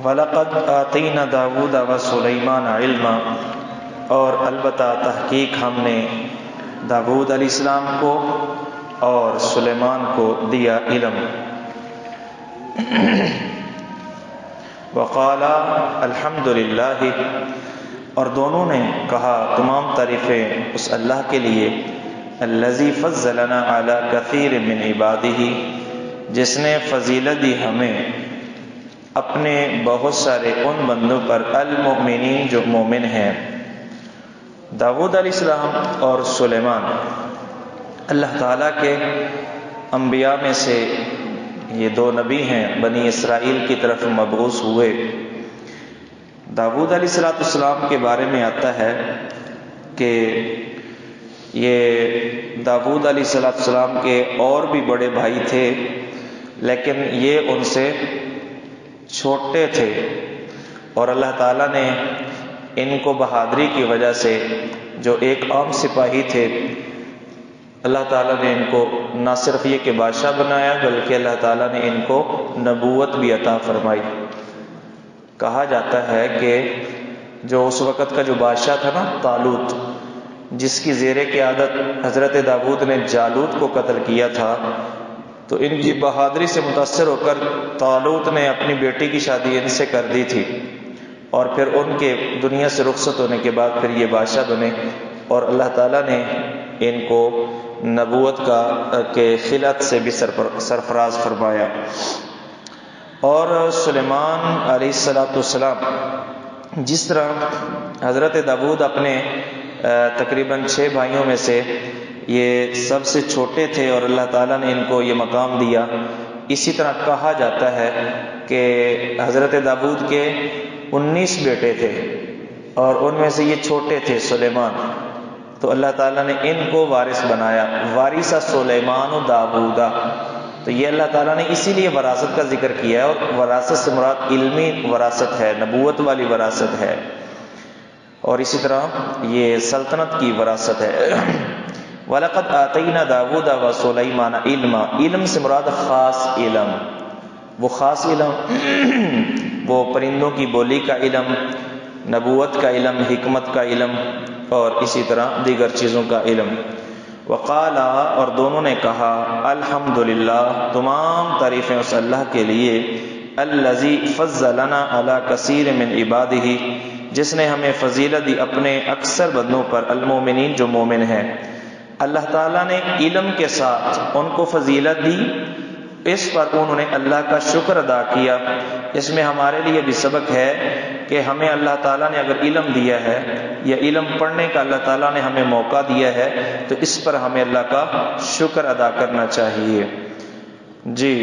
وَلَقَدْ آتَيْنَا دَاوُودَ وَسُلَيْمَانَ عِلْمًا، اور البتہ تحقیق ہم نے داؤد علیہ السلام کو اور سلیمان کو دیا علم۔ وَقَالَ الْحَمْدُ لِلَّهِ، اور دونوں نے کہا تمام تعریفیں اس اللہ کے لیے، الَّذِي فَضَّلَنَا عَلَى كَثِيرٍ مِّنْ عِبَادِهِ، جس نے فضیلت دی ہمیں اپنے بہت سارے ان بندوں پر، المؤمنین جو مومن ہیں۔ داؤد علیہ السلام اور سلیمان اللہ تعالیٰ کے انبیاء میں سے یہ دو نبی ہیں، بنی اسرائیل کی طرف مبعوث ہوئے۔ داؤد علیہ السلام کے بارے میں آتا ہے کہ یہ داؤد علیہ السلام کے اور بھی بڑے بھائی تھے، لیکن یہ ان سے چھوٹے تھے، اور اللہ تعالیٰ نے ان کو بہادری کی وجہ سے، جو ایک عام سپاہی تھے، اللہ تعالیٰ نے ان کو نہ صرف یہ کہ بادشاہ بنایا، بلکہ اللہ تعالیٰ نے ان کو نبوت بھی عطا فرمائی۔ کہا جاتا ہے کہ جو اس وقت کا جو بادشاہ تھا نا، طالوت، جس کی زیر قیادت حضرت داؤد نے جالوت کو قتل کیا تھا، تو ان کی بہادری سے متاثر ہو کر طالوت نے اپنی بیٹی کی شادی ان سے کر دی تھی، اور پھر ان کے دنیا سے رخصت ہونے کے بعد پھر یہ بادشاہ بنے، اور اللہ تعالیٰ نے ان کو نبوت کے خلعت سے بھی سرفراز فرمایا۔ اور سلیمان علیہ السلام، جس طرح حضرت داؤد اپنے تقریباً 6 بھائیوں میں سے یہ سب سے چھوٹے تھے، اور اللہ تعالیٰ نے ان کو یہ مقام دیا، اسی طرح کہا جاتا ہے کہ حضرت داؤد کے 19 بیٹے تھے، اور ان میں سے یہ چھوٹے تھے سلیمان، تو اللہ تعالیٰ نے ان کو وارث بنایا، وارث سلیمان و داؤد۔ تو یہ اللہ تعالیٰ نے اسی لیے وراثت کا ذکر کیا ہے، اور وراثت سے مراد علمی وراثت ہے، نبوت والی وراثت ہے، اور اسی طرح یہ سلطنت کی وراثت ہے۔ وَلَقَدْ آتَيْنَا دَاوُودَ وَسُلَيْمَانَ عِلْمًا، علم سے مراد خاص علم، وہ خاص علم، وہ پرندوں کی بولی کا علم، نبوت کا علم، حکمت کا علم، اور اسی طرح دیگر چیزوں کا علم۔ وقال، اور دونوں نے کہا، الحمدللہ، تمام تعریفیں اس اللہ کے لیے، الذی فضلنا علی کثیر من عبادہ، جس نے ہمیں فضیلت دی اپنے اکثر بندوں پر، المومنین جو مومن ہیں۔ اللہ تعالیٰ نے علم کے ساتھ ان کو فضیلت دی، اس پر انہوں نے اللہ کا شکر ادا کیا۔ اس میں ہمارے لیے بھی سبق ہے کہ ہمیں اللہ تعالیٰ نے اگر علم دیا ہے، یا علم پڑھنے کا اللہ تعالیٰ نے ہمیں موقع دیا ہے، تو اس پر ہمیں اللہ کا شکر ادا کرنا چاہیے۔ جی،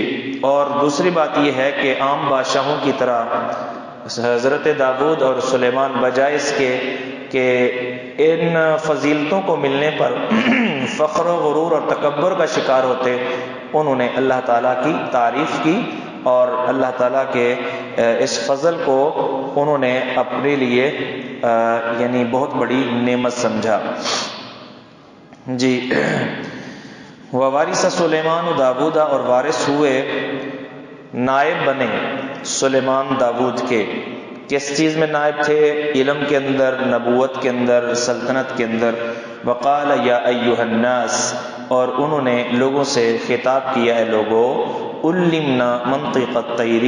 اور دوسری بات یہ ہے کہ عام بادشاہوں کی طرح حضرت داؤد اور سلیمان بجائے اس کے کہ ان فضیلتوں کو ملنے پر فخر و غرور اور تکبر کا شکار ہوتے، انہوں نے اللہ تعالیٰ کی تعریف کی، اور اللہ تعالیٰ کے اس فضل کو انہوں نے اپنے لیے یعنی بہت بڑی نعمت سمجھا۔ جی، ووارث سلیمان داؤد، اور وارث ہوئے، نائب بنے سلیمان داؤد کے۔ کس چیز میں نائب تھے؟ علم کے اندر، نبوت کے اندر، سلطنت کے اندر۔ وقال یا ایھا الناس، اور انہوں نے لوگوں سے خطاب کیا، ہے لوگوں، علمنا منطق الطیر،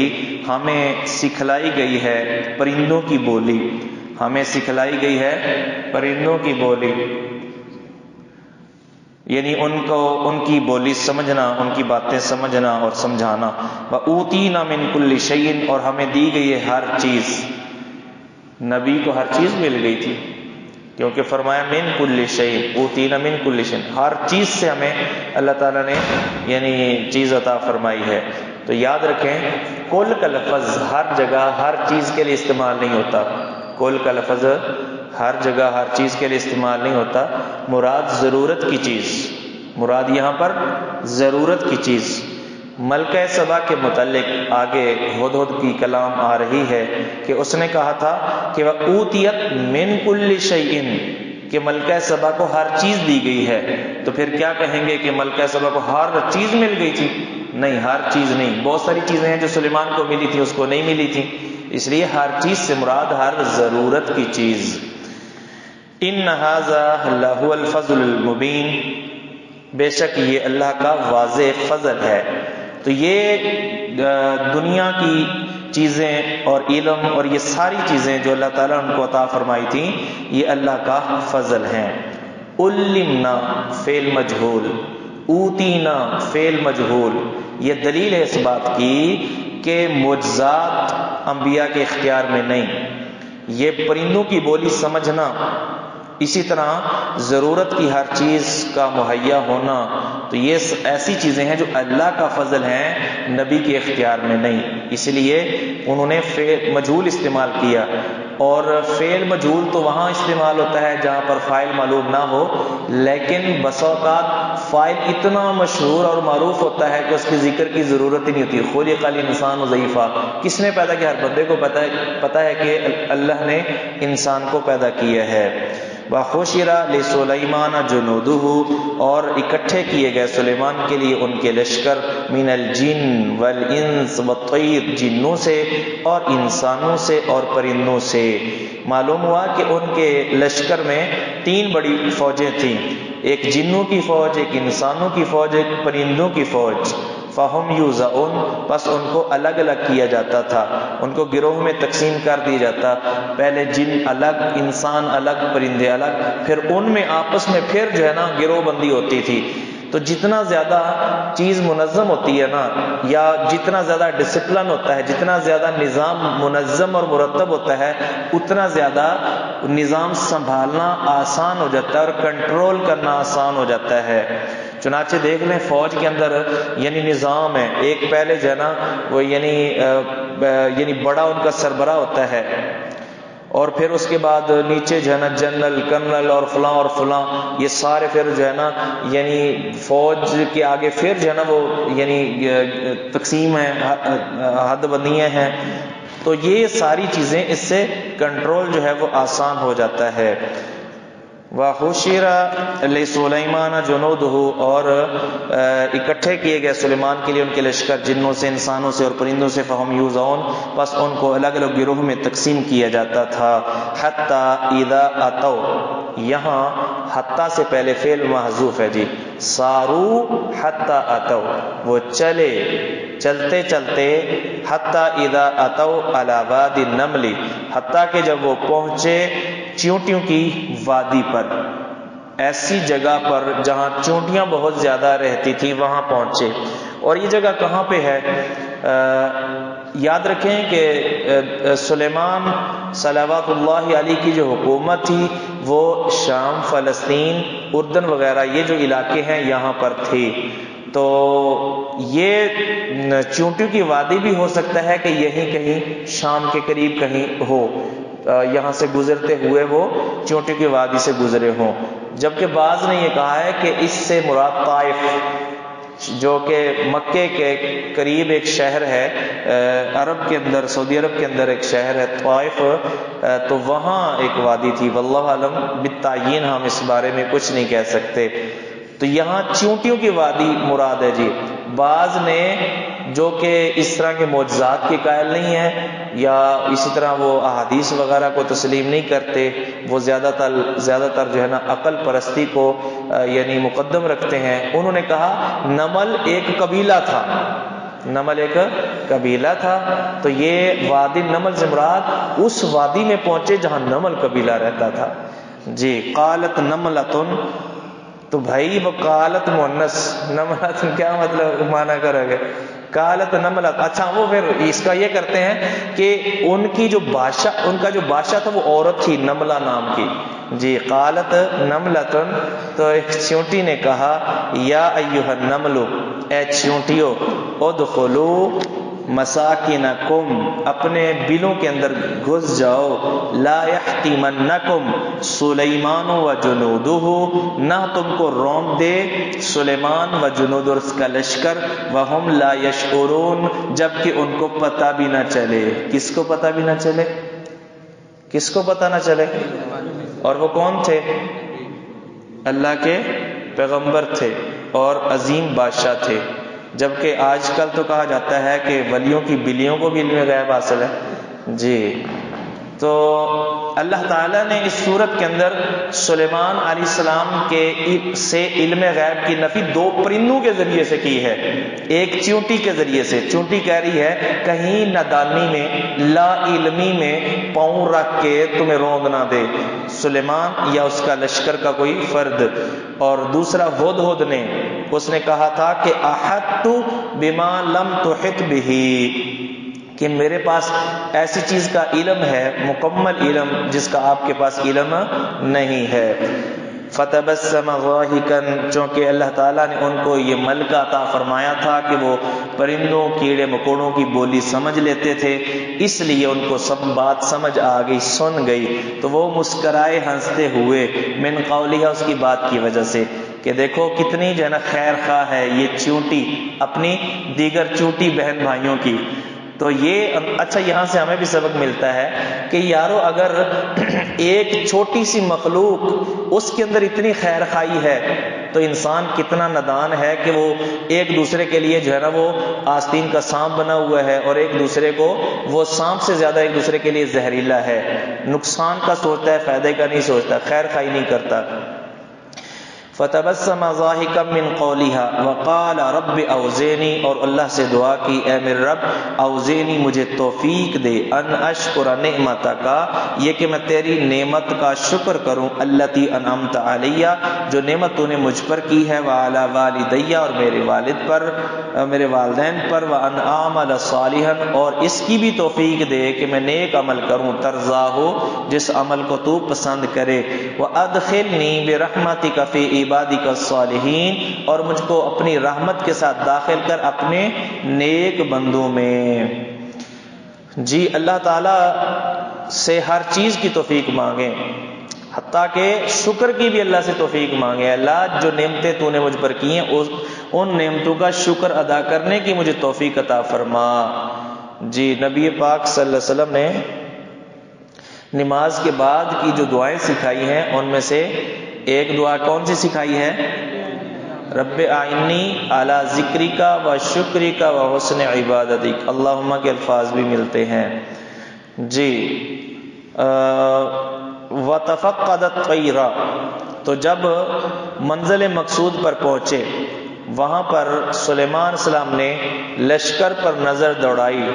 ہمیں سکھلائی گئی ہے پرندوں کی بولی، ہمیں سکھلائی گئی ہے پرندوں کی بولی، یعنی ان کی بولی سمجھنا، ان کی باتیں سمجھنا اور سمجھانا۔ وَأُوتِينَا مِن كُلِّ شَيْءٍ، اور ہمیں دی گئی ہے ہر چیز۔ نبی کو ہر چیز مل گئی تھی، کیونکہ فرمایا من کل شیء، اوتینا من کل شیء، ہر چیز سے ہمیں اللہ تعالیٰ نے یعنی چیز عطا فرمائی ہے۔ تو یاد رکھیں، کل کا لفظ ہر جگہ ہر چیز کے لیے استعمال نہیں ہوتا، کل کا لفظ ہر جگہ ہر چیز کے لیے استعمال نہیں ہوتا، مراد ضرورت کی چیز، مراد یہاں پر ضرورت کی چیز۔ ملکہ سبا کے متعلق آگے ہدہد کی کلام آ رہی ہے کہ اس نے کہا تھا کہ وَأُوتِيَتْ مِن كُلِّ شَيْءٍ، کہ ملکہ سبا کو ہر چیز دی گئی ہے۔ تو پھر کیا کہیں گے کہ ملکہ سبا کو ہر چیز مل گئی تھی؟ نہیں، ہر چیز نہیں، بہت ساری چیزیں ہیں جو سلیمان کو ملی تھی، اس کو نہیں ملی تھی۔ اس لیے ہر چیز سے مراد ہر ضرورت کی چیز۔ ان ھذا لہو الفضل المبین، بے شک یہ اللہ کا واضح فضل ہے۔ تو یہ دنیا کی چیزیں اور علم اور یہ ساری چیزیں جو اللہ تعالیٰ نے ان کو عطا فرمائی تھیں، یہ اللہ کا فضل ہیں۔ علمنا فعل مجہول، اوتینا فعل مجہول، یہ دلیل ہے اس بات کی کہ معجزات انبیاء کے اختیار میں نہیں۔ یہ پرندوں کی بولی سمجھنا، اسی طرح ضرورت کی ہر چیز کا مہیا ہونا، تو یہ ایسی چیزیں ہیں جو اللہ کا فضل ہیں، نبی کے اختیار میں نہیں۔ اس لیے انہوں نے فعل مجہول استعمال کیا، اور فعل مجہول تو وہاں استعمال ہوتا ہے جہاں پر فاعل معلوم نہ ہو، لیکن بس اوقات فاعل اتنا مشہور اور معروف ہوتا ہے کہ اس کے ذکر کی ضرورت ہی نہیں ہوتی۔ خلق الانسان ضعیفا، کس نے پیدا کیا؟ ہر بندے کو پتہ ہے کہ اللہ نے انسان کو پیدا کیا ہے۔ وَحُشِرَ لِسُلَيْمَانَ جُنُودُهُ، اور اکٹھے کیے گئے سلیمان کے لیے ان کے لشکر، من الجن والانس والطیر، جنوں سے اور انسانوں سے اور پرندوں سے۔ معلوم ہوا کہ ان کے لشکر میں 3 بڑی فوجیں تھیں، ایک جنوں کی فوج، ایک انسانوں کی فوج، ایک پرندوں کی فوج۔ فَهُمْ يُوزَعُونَ، بس ان کو الگ الگ کیا جاتا تھا، ان کو گروہ میں تقسیم کر دیا جاتا، پہلے جن الگ، انسان الگ، پرندے الگ، پھر ان میں آپس میں پھر جو ہے نا گروہ بندی ہوتی تھی۔ تو جتنا زیادہ چیز منظم ہوتی ہے نا، یا جتنا زیادہ ڈسپلن ہوتا ہے، جتنا زیادہ نظام منظم اور مرتب ہوتا ہے، اتنا زیادہ نظام سنبھالنا آسان ہو جاتا ہے اور کنٹرول کرنا آسان ہو جاتا ہے۔ چنانچہ دیکھ لیں فوج کے اندر یعنی نظام ہے، ایک پہلے جو ہے نا وہ یعنی بڑا ان کا سربراہ ہوتا ہے، اور پھر اس کے بعد نیچے جو ہے نا جنرل، کرنل اور فلاں، یہ سارے پھر جو ہے نا یعنی فوج کے آگے پھر جو ہے نا وہ یعنی تقسیم ہے، حد بندیاں ہیں، تو یہ ساری چیزیں اس سے کنٹرول جو ہے وہ آسان ہو جاتا ہے۔ وَحُشِرَ لِسُلَيْمَانَ جُنُودُهُ، اور اکٹھے کیے گئے سلیمان کے لیے ان کے لشکر، جنوں سے، انسانوں سے اور پرندوں سے۔ فَهُمْ يُوزَعُونَ، بس ان کو الگ الگ گروہ میں تقسیم کیا جاتا تھا۔ حَتَّى إِذَا أَتَوْا، یہاں حتیٰ سے پہلے فعل محذوف ہے جی، سارو حتیٰ أَتَوْا، وہ چلتے چلتے، حتیٰ إِذَا أَتَوْا عَلَى وَادِ النَّمْلِ، حتیٰ کہ جب وہ پہنچے چیونٹیوں کی وادی پر، ایسی جگہ پر جہاں چونٹیاں بہت زیادہ رہتی تھیں وہاں پہنچے۔ اور یہ جگہ کہاں پہ ہے؟ یاد رکھیں کہ سلیمان صلوات اللہ علیہ کی جو حکومت تھی وہ شام، فلسطین، اردن وغیرہ یہ جو علاقے ہیں یہاں پر تھی، تو یہ چونٹیوں کی وادی بھی ہو سکتا ہے کہ یہیں کہیں شام کے قریب کہیں ہو، یہاں سے گزرتے ہوئے وہ چونٹیوں کی وادی سے گزرے ہوں۔ جبکہ بعض نے یہ کہا ہے کہ اس سے مراد طائف، جو کہ مکے کے قریب ایک شہر ہے، عرب کے اندر، سعودی عرب کے اندر ایک شہر ہے طائف، تو وہاں ایک وادی تھی۔ واللہ عالم بالتعیین ہم اس بارے میں کچھ نہیں کہہ سکتے۔ تو یہاں چونٹیوں کی وادی مراد ہے جی۔ بعض نے جو کہ اس طرح کے معجزات کے قائل نہیں ہیں، یا اسی طرح وہ احادیث وغیرہ کو تسلیم نہیں کرتے، وہ زیادہ تر جو ہے نا عقل پرستی کو یعنی مقدم رکھتے ہیں، انہوں نے کہا نمل ایک قبیلہ تھا، نمل ایک قبیلہ تھا، تو یہ وادی نمل سے مراد اس وادی میں پہنچے جہاں نمل قبیلہ رہتا تھا جی۔ قالت نملتن، تو بھائی وہ قالت مؤنث، نملتن کیا مطلب معنی کرو گے؟ قالت نملت، اچھا وہ پھر اس کا یہ کرتے ہیں کہ ان کی جو بادشاہ، ان کا جو بادشاہ تھا وہ عورت تھی نملہ نام کی جی۔ قالت نملتن، تو ایک چونٹی نے کہا یا ایھا النمل، اے چونٹیو، ادخلوا مساکنکم، اپنے بلوں کے اندر گھس جاؤ، لا یحطمنکم سلیمان و جنودہ، نہ تم کو رونق دے سلیمان و جنود اور اس کا لشکر، وہم لا یشعرون، جبکہ ان کو پتہ بھی نہ چلے۔ کس کو پتہ بھی نہ چلے؟ کس کو پتہ نہ چلے؟ اور وہ کون تھے؟ اللہ کے پیغمبر تھے اور عظیم بادشاہ تھے۔ جبکہ آج کل تو کہا جاتا ہے کہ ولیوں کی بلیوں کو بھی علم غیب حاصل ہے، جی تو اللہ تعالیٰ نے اس صورت کے اندر سلیمان علیہ السلام کے سے علم غیب کی نفی دو پرندوں کے ذریعے سے کی ہے. ایک چیونٹی کے ذریعے سے. چیونٹی کہہ رہی ہے کہیں نادانی میں لا علمی میں پاؤں رکھ کے تمہیں روند نہ دے سلیمان یا اس کا لشکر کا کوئی فرد. اور دوسرا ہدہد نے اس نے کہا تھا کہ احطت بما لم تحط به، کہ میرے پاس ایسی چیز کا علم ہے، مکمل علم جس کا آپ کے پاس علم نہیں ہے. فتبسم ضاحکا، چونکہ اللہ تعالیٰ نے ان کو یہ ملکہ عطا فرمایا تھا کہ وہ پرندوں کیڑے مکوڑوں کی بولی سمجھ لیتے تھے، اس لیے ان کو سب بات سمجھ آ گئی، سن گئی، تو وہ مسکرائے ہنستے ہوئے من قولها، اس کی بات کی وجہ سے کہ دیکھو کتنی جو ہے نا خیر خواہ ہے یہ چیونٹی اپنی دیگر چونٹی بہن بھائیوں کی. تو یہ اچھا یہاں سے ہمیں بھی سبق ملتا ہے کہ یارو اگر ایک چھوٹی سی مخلوق اس کے اندر اتنی خیر خواہی ہے تو انسان کتنا نادان ہے کہ وہ ایک دوسرے کے لیے جو ہے نا وہ آستین کا سانپ بنا ہوا ہے، اور ایک دوسرے کو وہ سانپ سے زیادہ ایک دوسرے کے لیے زہریلا ہے، نقصان کا سوچتا ہے، فائدے کا نہیں سوچتا، خیر خواہی نہیں کرتا. فتبسم ضاحکا من قولها وقال رب اوزعنی، اور اللہ سے دعا کی اے میرے رب اوزعنی مجھے توفیق دے ان اشکر نعمتک، یہ کہ میں تیری نعمت کا شکر کروں، التی انعمت علی، جو نعمت تو نے مجھ پر کی ہے، وعلی والدی، اور میرے والد پر، میرے والدین پر، وان اعمل صالحا، اور اس کی بھی توفیق دے کہ میں نیک عمل کروں، ترضاہ، جس عمل کو تو پسند کرے، وادخلنی برحمتک فی عبادک الصالحین، اور مجھ کو اپنی رحمت کے ساتھ داخل کر اپنے نیک بندوں میں. جی اللہ تعالیٰ سے ہر چیز کی توفیق مانگیں، حتیٰ کہ شکر کی بھی اللہ سے توفیق مانگیں. اللہ جو نعمتیں تو نے مجھ پر کی ہیں ان نعمتوں کا شکر ادا کرنے کی مجھے توفیق عطا فرما. جی نبی پاک صلی اللہ علیہ وسلم نے نماز کے بعد کی جو دعائیں سکھائی ہیں ان میں سے ایک دعا کون سی سکھائی ہے؟ رب اعنی علی ذکرک و شکرک و حسن عبادتک. اللہم کے الفاظ بھی ملتے ہیں. جی وتفقد الطیر، تو جب منزل مقصود پر پہنچے وہاں پر سلیمان السلام نے لشکر پر نظر دوڑائی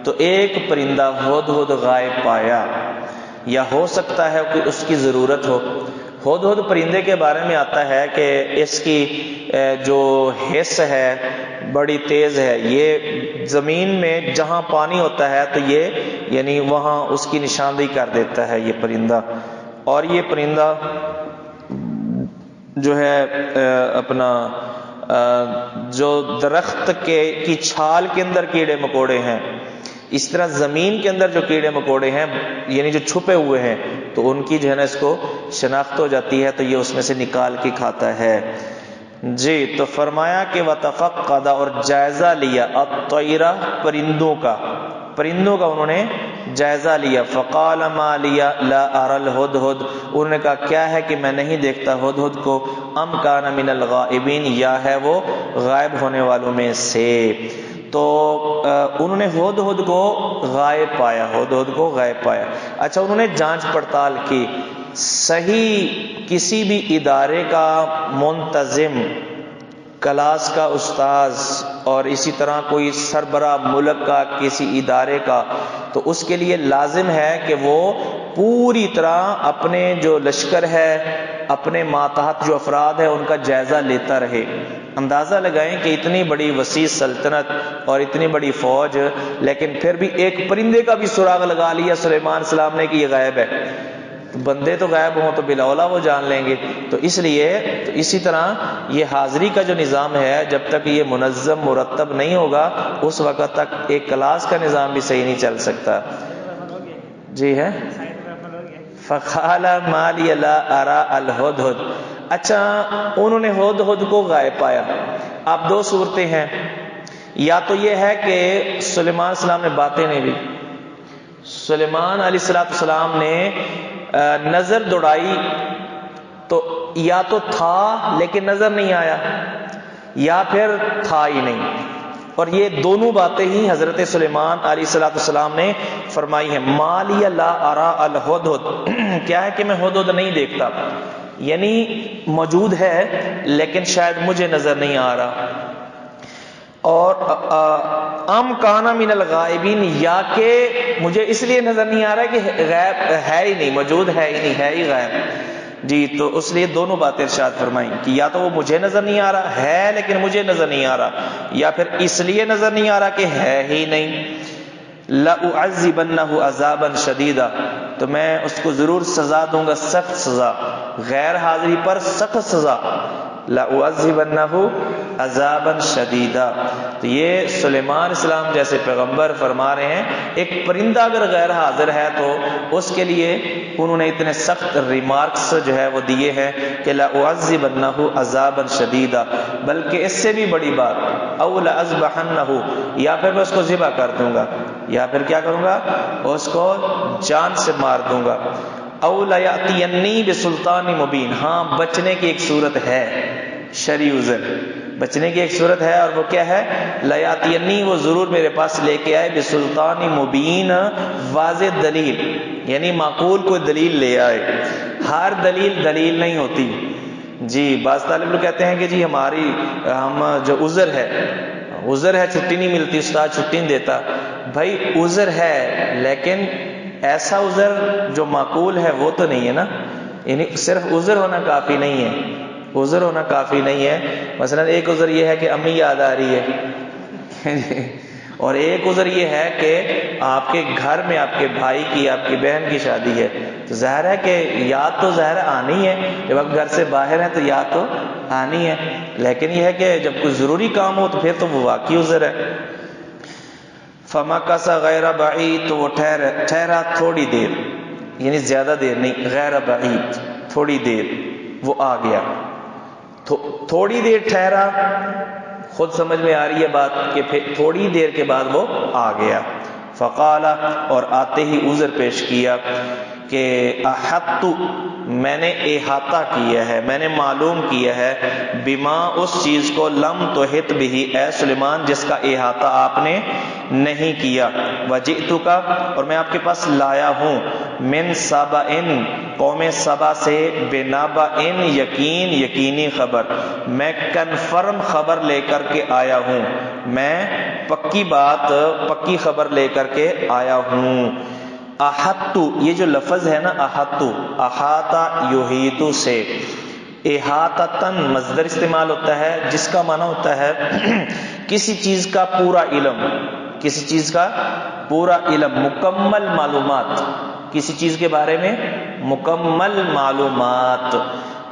تو ایک پرندہ ہدہد غائب پایا، یا ہو سکتا ہے کہ اس کی ضرورت ہو. ہدہد پرندے کے بارے میں آتا ہے کہ اس کی جو حس ہے بڑی تیز ہے، یہ زمین میں جہاں پانی ہوتا ہے تو یہ یعنی وہاں اس کی نشاندہی کر دیتا ہے یہ پرندہ. اور یہ پرندہ جو ہے اپنا جو درخت کی چھال کے اندر کیڑے مکوڑے ہیں، اس طرح زمین کے اندر جو کیڑے مکوڑے ہیں یعنی جو چھپے ہوئے ہیں تو ان کی جو ہے نا اس کو شناخت ہو جاتی ہے تو یہ اس میں سے نکال کے کھاتا ہے. جی تو فرمایا کہ وتفقد، اور جائزہ لیا، الطیر پرندوں کا انہوں نے جائزہ لیا. فقال ما لی لا اری الہدہد، انہوں نے کہا کیا ہے کہ میں نہیں دیکھتا ہدہد کو، ام کان من الغائبین، یا ہے وہ غائب ہونے والوں میں سے. تو انہوں نے ہدہد کو غائب پایا، اچھا انہوں نے جانچ پڑتال کی، صحیح کسی بھی ادارے کا منتظم، کلاس کا استاذ، اور اسی طرح کوئی سربراہ ملک کا کسی ادارے کا، تو اس کے لیے لازم ہے کہ وہ پوری طرح اپنے جو لشکر ہے، اپنے ماتحت جو افراد ہیں ان کا جائزہ لیتا رہے. اندازہ لگائیں کہ اتنی بڑی وسیع سلطنت اور اتنی بڑی فوج، لیکن پھر بھی ایک پرندے کا بھی سراغ لگا لیا سلیمان السلام نے کہ یہ غائب ہے. بندے تو غائب ہوں تو بلا وہ جان لیں گے. تو اس لیے تو اسی طرح یہ حاضری کا جو نظام ہے جب تک یہ منظم مرتب نہیں ہوگا اس وقت تک ایک کلاس کا نظام بھی صحیح نہیں چل سکتا. جی ہے فقال ما لی لا اری الہدہد. اچھا انہوں نے ہدہد کو غائب پایا. اب دو صورتیں ہیں، یا تو یہ ہے کہ سلیمان السلام نے باتیں نہیں بھی، سلیمان علیہ السلام نے نظر دوڑائی تو یا تو تھا لیکن نظر نہیں آیا، یا پھر تھا ہی نہیں. اور یہ دونوں باتیں ہی حضرت سلیمان علیہ السلام نے فرمائی ہیں. ما لی لا ارا الہدہد، کیا ہے کہ میں ہدہد نہیں دیکھتا، یعنی موجود ہے لیکن شاید مجھے نظر نہیں آ رہا. اور ام کانا من الغائبین، یا کہ مجھے اس لیے نظر نہیں آ رہا کہ غائب ہے ہی نہیں، موجود ہے ہی نہیں، ہے ہی غائب. جی تو اس لیے دونوں باتیں ارشاد فرمائیں کہ یا تو وہ مجھے نظر نہیں آ رہا ہے لیکن مجھے نظر نہیں آ رہا، یا پھر اس لیے نظر نہیں آ رہا کہ ہے ہی نہیں. لَأُعَذِّبَنَّهُ عَذَابًا شَدِيدًا، تو میں اس کو ضرور سزا دوں گا، سخت سزا، غیر حاضری پر سخت سزا. لَأُعَذِّبَنَّهُ عَذَابًا شَدِيدًا. تو یہ سلیمان اسلام جیسے پیغمبر فرما رہے ہیں ایک پرندہ اگر غیر حاضر ہے تو اس کے لیے انہوں نے اتنے سخت ریمارکس جو ہے وہ دیے ہیں کہ لَأُعَذِّبَنَّهُ عَذَابًا شَدِيدًا. بلکہ اس سے بھی بڑی بات، اَوْ لَأَذْبَحَنَّهُ، یا پھر میں اس کو ذبح کر دوں گا، یا پھر کیا کروں گا، اس کو جان سے مار دوں گا. اَوْ لَيَأْتِيَنِّي بِسُلْطَانٍ مُبِينٍ، ہاں بچنے کی ایک صورت ہے، شرعی عذر بچنے کی ایک صورت ہے، اور وہ کیا ہے، لَيَأْتِيَنِّي، وہ ضرور میرے پاس لے کے آئے، بِسُلْطَانٍ مُبِينٍ، واضح دلیل، یعنی معقول کوئی دلیل لے آئے. ہر دلیل نہیں ہوتی. جی بعض طالب لوگ کہتے ہیں کہ جی ہم جو عذر ہے چھٹی نہیں ملتی، استاد چھٹی نہیں دیتا. بھائی عذر ہے لیکن ایسا عذر جو معقول ہے وہ تو نہیں ہے نا، یعنی صرف عذر ہونا کافی نہیں ہے، عذر ہونا کافی نہیں ہے. مثلا ایک عذر یہ ہے کہ امی یاد آ رہی ہے اور ایک عذر یہ ہے کہ آپ کے گھر میں آپ کے بھائی کی، آپ کی بہن کی شادی ہے، تو ظاہر ہے کہ یاد تو ظاہر آنی ہے، جب آپ گھر سے باہر ہیں تو یاد تو آنی ہے. لیکن یہ ہے کہ جب کوئی ضروری کام ہو تو پھر تو وہ واقعی عذر ہے. فَمَكَثَ غَيْرَ بَعِيدٍ، تو وہ ٹھہرا تھوڑی دیر، یعنی زیادہ دیر نہیں، غیر بعید تھوڑی دیر، وہ آ گیا. تھوڑی دیر ٹھہرا، خود سمجھ میں آ رہی ہے بات کہ پھر تھوڑی دیر کے بعد وہ آ گیا. فقال، اور آتے ہی عذر پیش کیا کہ احطت، میں نے احاطہ کیا ہے، میں نے معلوم کیا ہے، بما، اس چیز کو، لم تحط به، اے سلیمان جس کا احاطہ آپ نے نہیں کیا. وجئتک، اور میں آپ کے پاس لایا ہوں، من سبأ، قوم سبا سے، بنبأ، یقینی خبر، میں کنفرم خبر لے کر کے آیا ہوں، میں پکی بات، پکی خبر لے کر کے آیا ہوں. احطت، یہ جو لفظ ہے نا احطت، احاطہ یحیط سے، احاطتاً مصدر استعمال ہوتا ہے جس کا معنی ہوتا ہے کسی چیز کا پورا علم، کسی چیز کا پورا علم، مکمل معلومات، کسی چیز کے بارے میں مکمل معلومات.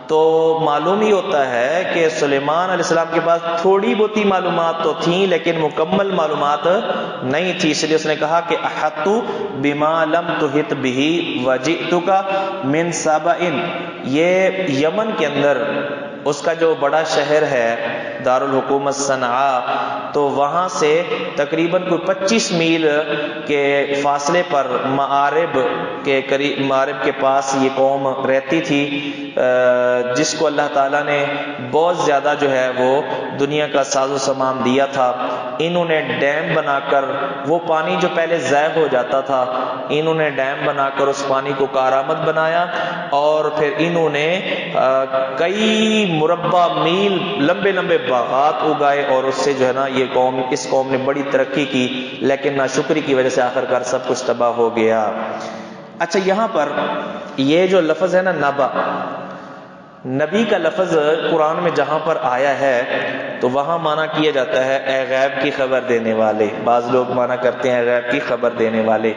تو معلوم ہی ہوتا ہے کہ سلیمان علیہ السلام کے پاس تھوڑی بہت معلومات تو تھیں لیکن مکمل معلومات نہیں تھی، اس لیے اس نے کہا کہ احطت بما لم تحط به وجئتک من سبأ. یہ یمن کے اندر اس کا جو بڑا شہر ہے دارالحکومت صنعاء، تو وہاں سے تقریباً کوئی 25 میل کے فاصلے پر معارب کے قریب، معارب کے پاس یہ قوم رہتی تھی، جس کو اللہ تعالیٰ نے بہت زیادہ جو ہے وہ دنیا کا ساز و سامان دیا تھا. انہوں نے ڈیم بنا کر، وہ پانی جو پہلے ضائع ہو جاتا تھا، انہوں نے ڈیم بنا کر اس پانی کو کارآمد بنایا، اور پھر انہوں نے کئی مربع میل لمبے لمبے باغات اگائے، اور اس سے جو ہے نا یہ قوم، اس قوم نے بڑی ترقی کی، لیکن ناشکری کی وجہ سے آخر کار سب کچھ تباہ ہو گیا. اچھا یہاں پر یہ جو لفظ ہے نا نبا، نبی کا لفظ قرآن میں جہاں پر آیا ہے تو وہاں معنی کیا جاتا ہے اے غیب کی خبر دینے والے. بعض لوگ معنی کرتے ہیں غیب کی خبر دینے والے،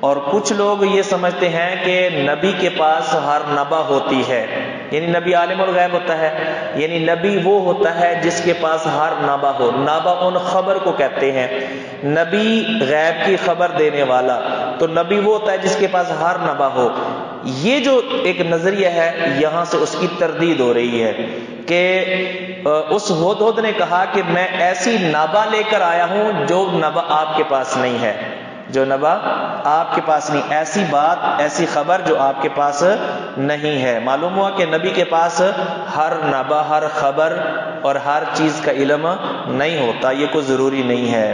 اور کچھ لوگ یہ سمجھتے ہیں کہ نبی کے پاس ہر نبا ہوتی ہے، یعنی نبی عالم الغیب ہوتا ہے، یعنی نبی وہ ہوتا ہے جس کے پاس ہر نبا ہو. نبا ان خبر کو کہتے ہیں، نبی غیب کی خبر دینے والا، تو نبی وہ ہوتا ہے جس کے پاس ہر نبا ہو. یہ جو ایک نظریہ ہے یہاں سے اس کی تردید ہو رہی ہے کہ اس ہدہد نے کہا کہ میں ایسی نبا لے کر آیا ہوں جو نبا آپ کے پاس نہیں ہے. جو نبا آپ کے پاس نہیں، ایسی بات، ایسی خبر جو آپ کے پاس نہیں ہے۔ معلوم ہوا کہ نبی کے پاس ہر نبا، ہر خبر اور ہر چیز کا علم نہیں ہوتا، یہ کوئی ضروری نہیں ہے۔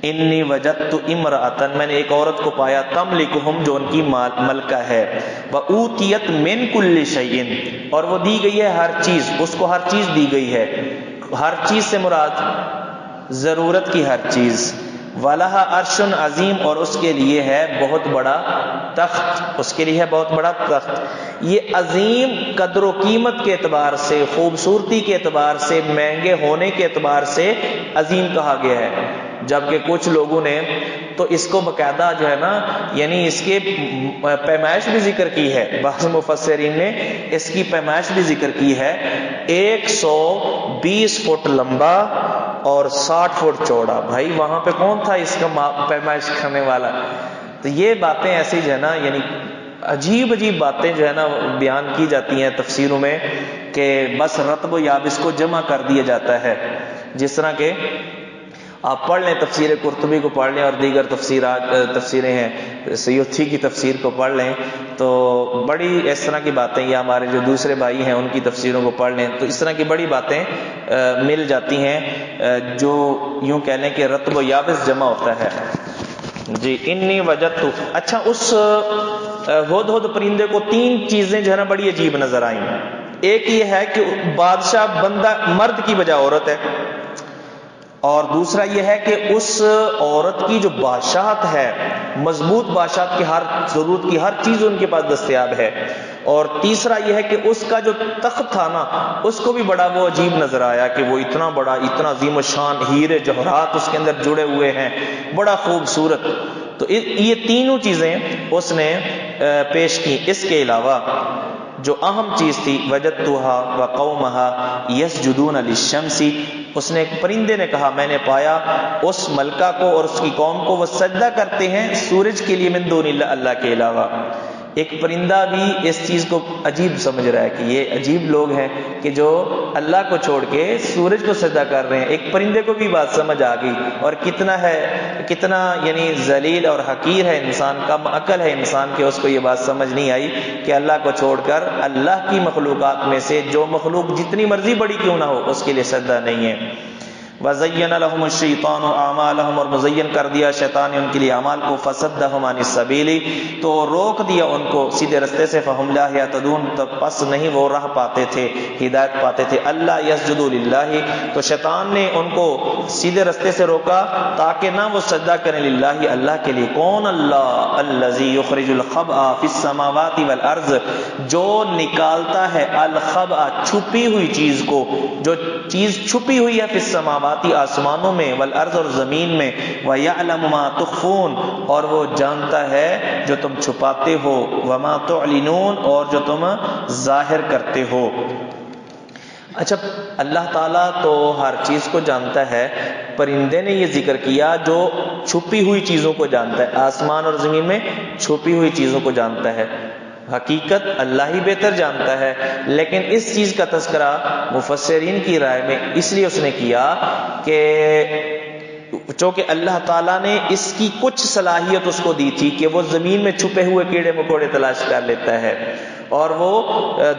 انی وجدت امرأۃ، میں نے ایک عورت کو پایا، تملکہم، جو ان کی ملکہ ہے، وأوتیت من کل شیء، اور وہ دی گئی ہے ہر چیز، اس کو ہر چیز دی گئی ہے۔ ہر چیز سے مراد ضرورت کی ہر چیز۔ وَلَهَا عَرْشٌ عظیم، اور اس کے لیے ہے بہت بڑا تخت، اس کے لیے ہے بہت بڑا تخت۔ یہ عظیم قدر و قیمت کے اعتبار سے، خوبصورتی کے اعتبار سے، مہنگے ہونے کے اعتبار سے عظیم کہا گیا ہے، جبکہ کچھ لوگوں نے تو اس کو باقاعدہ جو ہے نا، یعنی اس کے پیمائش بھی ذکر کی ہے، بعض مفسرین نے اس کی پیمائش بھی ذکر کی ہے، 120 فٹ لمبا اور 60 فٹ چوڑا۔ بھائی وہاں پہ کون تھا اس کا پیمائش کرنے والا؟ تو یہ باتیں ایسی جو ہے نا، یعنی عجیب عجیب باتیں جو ہے نا بیان کی جاتی ہیں تفسیروں میں، کہ بس رطب و یابس کو جمع کر دیا جاتا ہے۔ جس طرح کہ آپ پڑھ لیں تفسیر قرطبی کو پڑھ لیں، اور دیگر تفسیریں ہیں، سیوطی کی تفسیر کو پڑھ لیں، تو بڑی اس طرح کی باتیں، یا ہمارے جو دوسرے بھائی ہیں ان کی تفسیروں کو پڑھ لیں، تو اس طرح کی بڑی باتیں مل جاتی ہیں، جو یوں کہہ لیں کہ رطب و یابس جمع ہوتا ہے۔ جی انی وجدت، اچھا اس ہدہد پرندے کو 3 چیزیں جو ہے نا بڑی عجیب نظر آئیں۔ ایک یہ ہے کہ بادشاہ بندہ مرد کی بجائے عورت ہے، اور دوسرا یہ ہے کہ اس عورت کی جو بادشاہت ہے، مضبوط بادشاہت کی، ہر ضرورت کی ہر چیز ان کے پاس دستیاب ہے، اور تیسرا یہ ہے کہ اس کا جو تخت تھا نا، اس کو بھی بڑا وہ عجیب نظر آیا، کہ وہ اتنا بڑا، اتنا عظیم الشان، ہیرے جوہرات اس کے اندر جڑے ہوئے ہیں، بڑا خوبصورت۔ تو یہ تینوں چیزیں اس نے پیش کی۔ اس کے علاوہ جو اہم چیز تھی، وجدتها وقومها يسجدون للشمس، اس نے، پرندے نے کہا، میں نے پایا اس ملکہ کو اور اس کی قوم کو، وہ سجدہ کرتے ہیں سورج کے لیے، من دون اللہ، اللہ کے علاوہ۔ ایک پرندہ بھی اس چیز کو عجیب سمجھ رہا ہے کہ یہ عجیب لوگ ہیں کہ جو اللہ کو چھوڑ کے سورج کو سجدہ کر رہے ہیں۔ ایک پرندے کو بھی بات سمجھ آ گئی، اور کتنا یعنی ذلیل اور حقیر ہے انسان، کم عقل ہے انسان کہ اس کو یہ بات سمجھ نہیں آئی کہ اللہ کو چھوڑ کر اللہ کی مخلوقات میں سے جو مخلوق جتنی مرضی بڑی کیوں نہ ہو، اس کے لیے سجدہ نہیں ہے۔ وَزَيَّنَ لَهُمُ الشَّيْطَانُ أَعْمَالَهُمْ، اور مزین کر دیا شیطان نے ان کے لیے اعمال کو، فَصَدَّهُمْ عَنِ السَّبِيلِ، تو روک دیا ان کو سیدھے رستے سے، فَهُمْ لَا يَهْتَدُونَ، تو پس نہیں وہ راہ پاتے تھے، ہدایت پاتے تھے۔ اللہ يَسْجُدُوا لِلَّهِ، تو شیطان نے ان کو سیدھے رستے سے روکا تاکہ نہ وہ سجدہ کریں للہ، اللہ کے لیے۔ کون؟ اللہ، الذی یخرج الخبء فی السماوات والارض، جو نکالتا ہے الخبء، چھپی ہوئی چیز کو، جو چیز چھپی ہوئی ہے، فی السماوات، آسمانوں میں، والارض، اور زمین میں، وَيَعْلَمُ مَا تُخْفُونَ، اور وہ جانتا ہے جو تم چھپاتے ہو، وَمَا تُعْلِنُونَ، اور جو تم ظاہر کرتے ہو۔ اچھا، اللہ تعالیٰ تو ہر چیز کو جانتا ہے، پرندے نے یہ ذکر کیا جو چھپی ہوئی چیزوں کو جانتا ہے، آسمان اور زمین میں چھپی ہوئی چیزوں کو جانتا ہے۔ حقیقت اللہ ہی بہتر جانتا ہے، لیکن اس چیز کا تذکرہ مفسرین کی رائے میں اس لیے اس نے کیا کہ چونکہ اللہ تعالیٰ نے اس کی کچھ صلاحیت اس کو دی تھی کہ وہ زمین میں چھپے ہوئے کیڑے مکوڑے تلاش کر لیتا ہے، اور وہ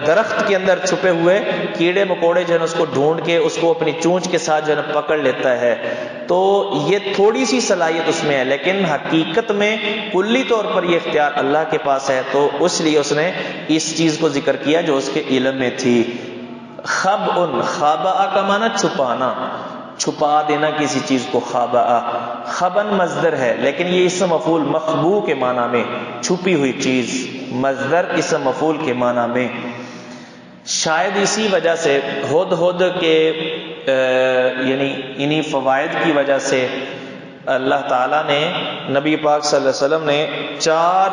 درخت کے اندر چھپے ہوئے کیڑے مکوڑے جو ہے اس کو ڈھونڈ کے اس کو اپنی چونچ کے ساتھ جو ہے پکڑ لیتا ہے۔ تو یہ تھوڑی سی صلاحیت اس میں ہے، لیکن حقیقت میں کلی طور پر یہ اختیار اللہ کے پاس ہے، تو اس لیے اس نے اس چیز کو ذکر کیا جو اس کے علم میں تھی۔ خبء، خابا کا معنی چھپانا، چھپا دینا کسی چیز کو، خابا، خبن مصدر ہے، لیکن یہ اسم مفعول مخبو کے معنی میں، چھپی ہوئی چیز، مصدر اسم مفعول کے معنی میں۔ شاید اسی وجہ سے ہدہد کے یعنی انہی فوائد کی وجہ سے اللہ تعالیٰ نے، نبی پاک صلی اللہ علیہ وسلم نے 4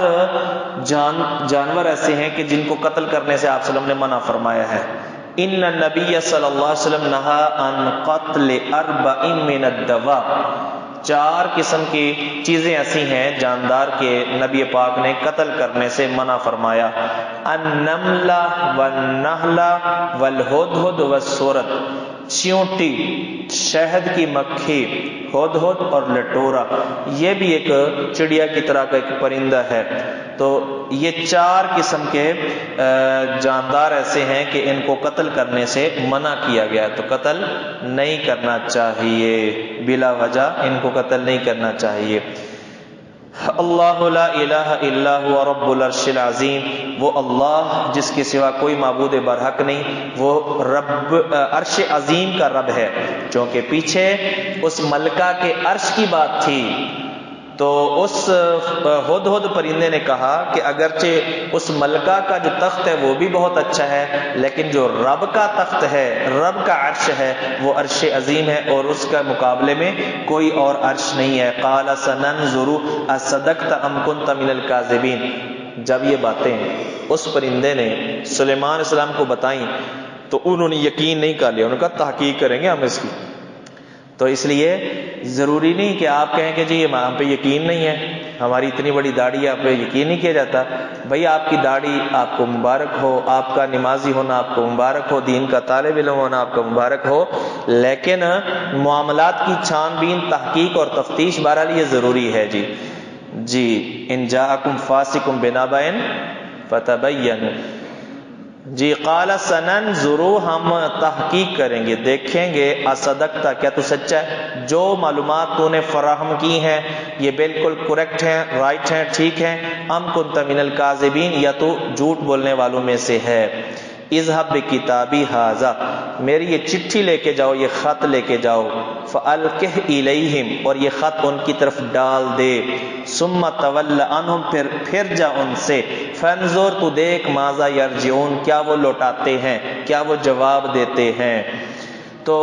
جانور ایسے ہیں کہ جن کو قتل کرنے سے آپ صلی اللہ علیہ وسلم نے منع فرمایا ہے۔ ان النبی صلی اللہ علیہ وسلم نہا عن قتل 4 من الدواب، 4 قسم کی چیزیں ایسی ہیں جاندار کے نبی پاک نے قتل کرنے سے منع فرمایا۔ النملہ والنحلہ والہدہد والسورۃ، چیونٹی، شہد کی مکھی، ہدہد اور لٹورا، یہ بھی ایک چڑیا کی طرح کا ایک پرندہ ہے۔ تو یہ 4 قسم کے جاندار ایسے ہیں کہ ان کو قتل کرنے سے منع کیا گیا، تو قتل نہیں کرنا چاہیے، بلا وجہ ان کو قتل نہیں کرنا چاہیے۔ اللہ لا الہ الا هو رب العرش العظیم، وہ اللہ جس کے سوا کوئی معبود برحق نہیں، وہ رب عرش عظیم کا رب ہے۔ چونکہ پیچھے اس ملکہ کے عرش کی بات تھی، تو اس ہدہد پرندے نے کہا کہ اگرچہ اس ملکہ کا جو تخت ہے وہ بھی بہت اچھا ہے، لیکن جو رب کا تخت ہے، رب کا عرش ہے، وہ عرش عظیم ہے، اور اس کا مقابلے میں کوئی اور عرش نہیں ہے۔ قال سننظر اصدقت ام کنت من الکاذبین۔ جب یہ باتیں اس پرندے نے سلیمان علیہ السلام کو بتائیں تو انہوں نے یقین نہیں کر لیا، انہوں نے کہا تحقیق کریں گے ہم اس کی۔ تو اس لیے ضروری نہیں کہ آپ کہیں کہ جی ہم پہ یقین نہیں ہے، ہماری اتنی بڑی داڑھی، آپ پہ یقین نہیں کیا جاتا۔ بھائی آپ کی داڑھی آپ کو مبارک ہو، آپ کا نمازی ہونا آپ کو مبارک ہو، دین کا طالب علم ہونا آپ کو مبارک ہو، لیکن معاملات کی چھان بین، تحقیق اور تفتیش بہرحال یہ ضروری ہے۔ جی ان جاءکم فاسق بنبأ فتبینوا۔ جی قال سننظر، ہم تحقیق کریں گے، دیکھیں گے، اصدقت، کیا تو سچا ہے، جو معلومات تو نے فراہم کی ہیں یہ بالکل کریکٹ ہیں، رائٹ ہیں، ٹھیک ہیں، ام کنت من الکاذبین، یا تو جھوٹ بولنے والوں میں سے ہے۔ اذهب بکتابی ھذا، میری یہ چٹھی لے کے جاؤ، یہ خط لے کے جاؤ، فالقہ الیہم، اور یہ خط ان کی طرف ڈال دے، ثم تول عنہم، پھر جا ان سے، فانظر، تو دیکھ، ماذا یرجعون، کیا وہ لوٹاتے ہیں، کیا وہ جواب دیتے ہیں۔ تو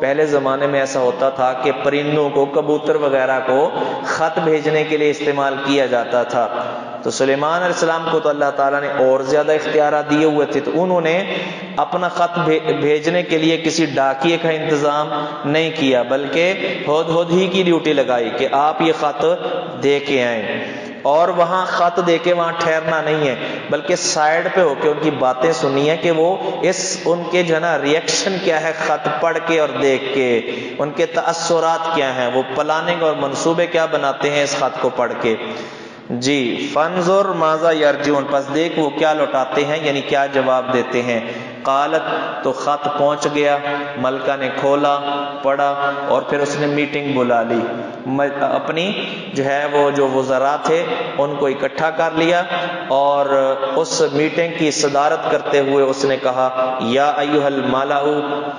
پہلے زمانے میں ایسا ہوتا تھا کہ پرندوں کو، کبوتر وغیرہ کو خط بھیجنے کے لیے استعمال کیا جاتا تھا۔ تو سلیمان علیہ السلام کو تو اللہ تعالیٰ نے اور زیادہ اختیارات دیے ہوئے تھے، تو انہوں نے اپنا خط بھیجنے کے لیے کسی ڈاکیے کا انتظام نہیں کیا، بلکہ ہدہد ہی کی ڈیوٹی لگائی کہ آپ یہ خط دے کے آئیں، اور وہاں خط دے کے وہاں ٹھہرنا نہیں ہے، بلکہ سائیڈ پہ ہو کے ان کی باتیں سنی ہے کہ وہ ان کے جو ہے نا ریئیکشن کیا ہے خط پڑھ کے اور دیکھ کے، ان کے تاثرات کیا ہیں، وہ پلاننگ اور منصوبے کیا بناتے ہیں اس خط کو پڑھ کے۔ جی فانظر ماذا یرجعون، پس دیکھ وہ کیا لوٹاتے ہیں، یعنی کیا جواب دیتے ہیں۔ قالت، تو خط پہنچ گیا، ملکہ نے کھولا، پڑھا، اور پھر اس نے میٹنگ بلا لی، اپنی جو ہے وہ جو وزراء تھے ان کو اکٹھا کر لیا، اور اس میٹنگ کی صدارت کرتے ہوئے اس نے کہا، یا ایھا الملأ،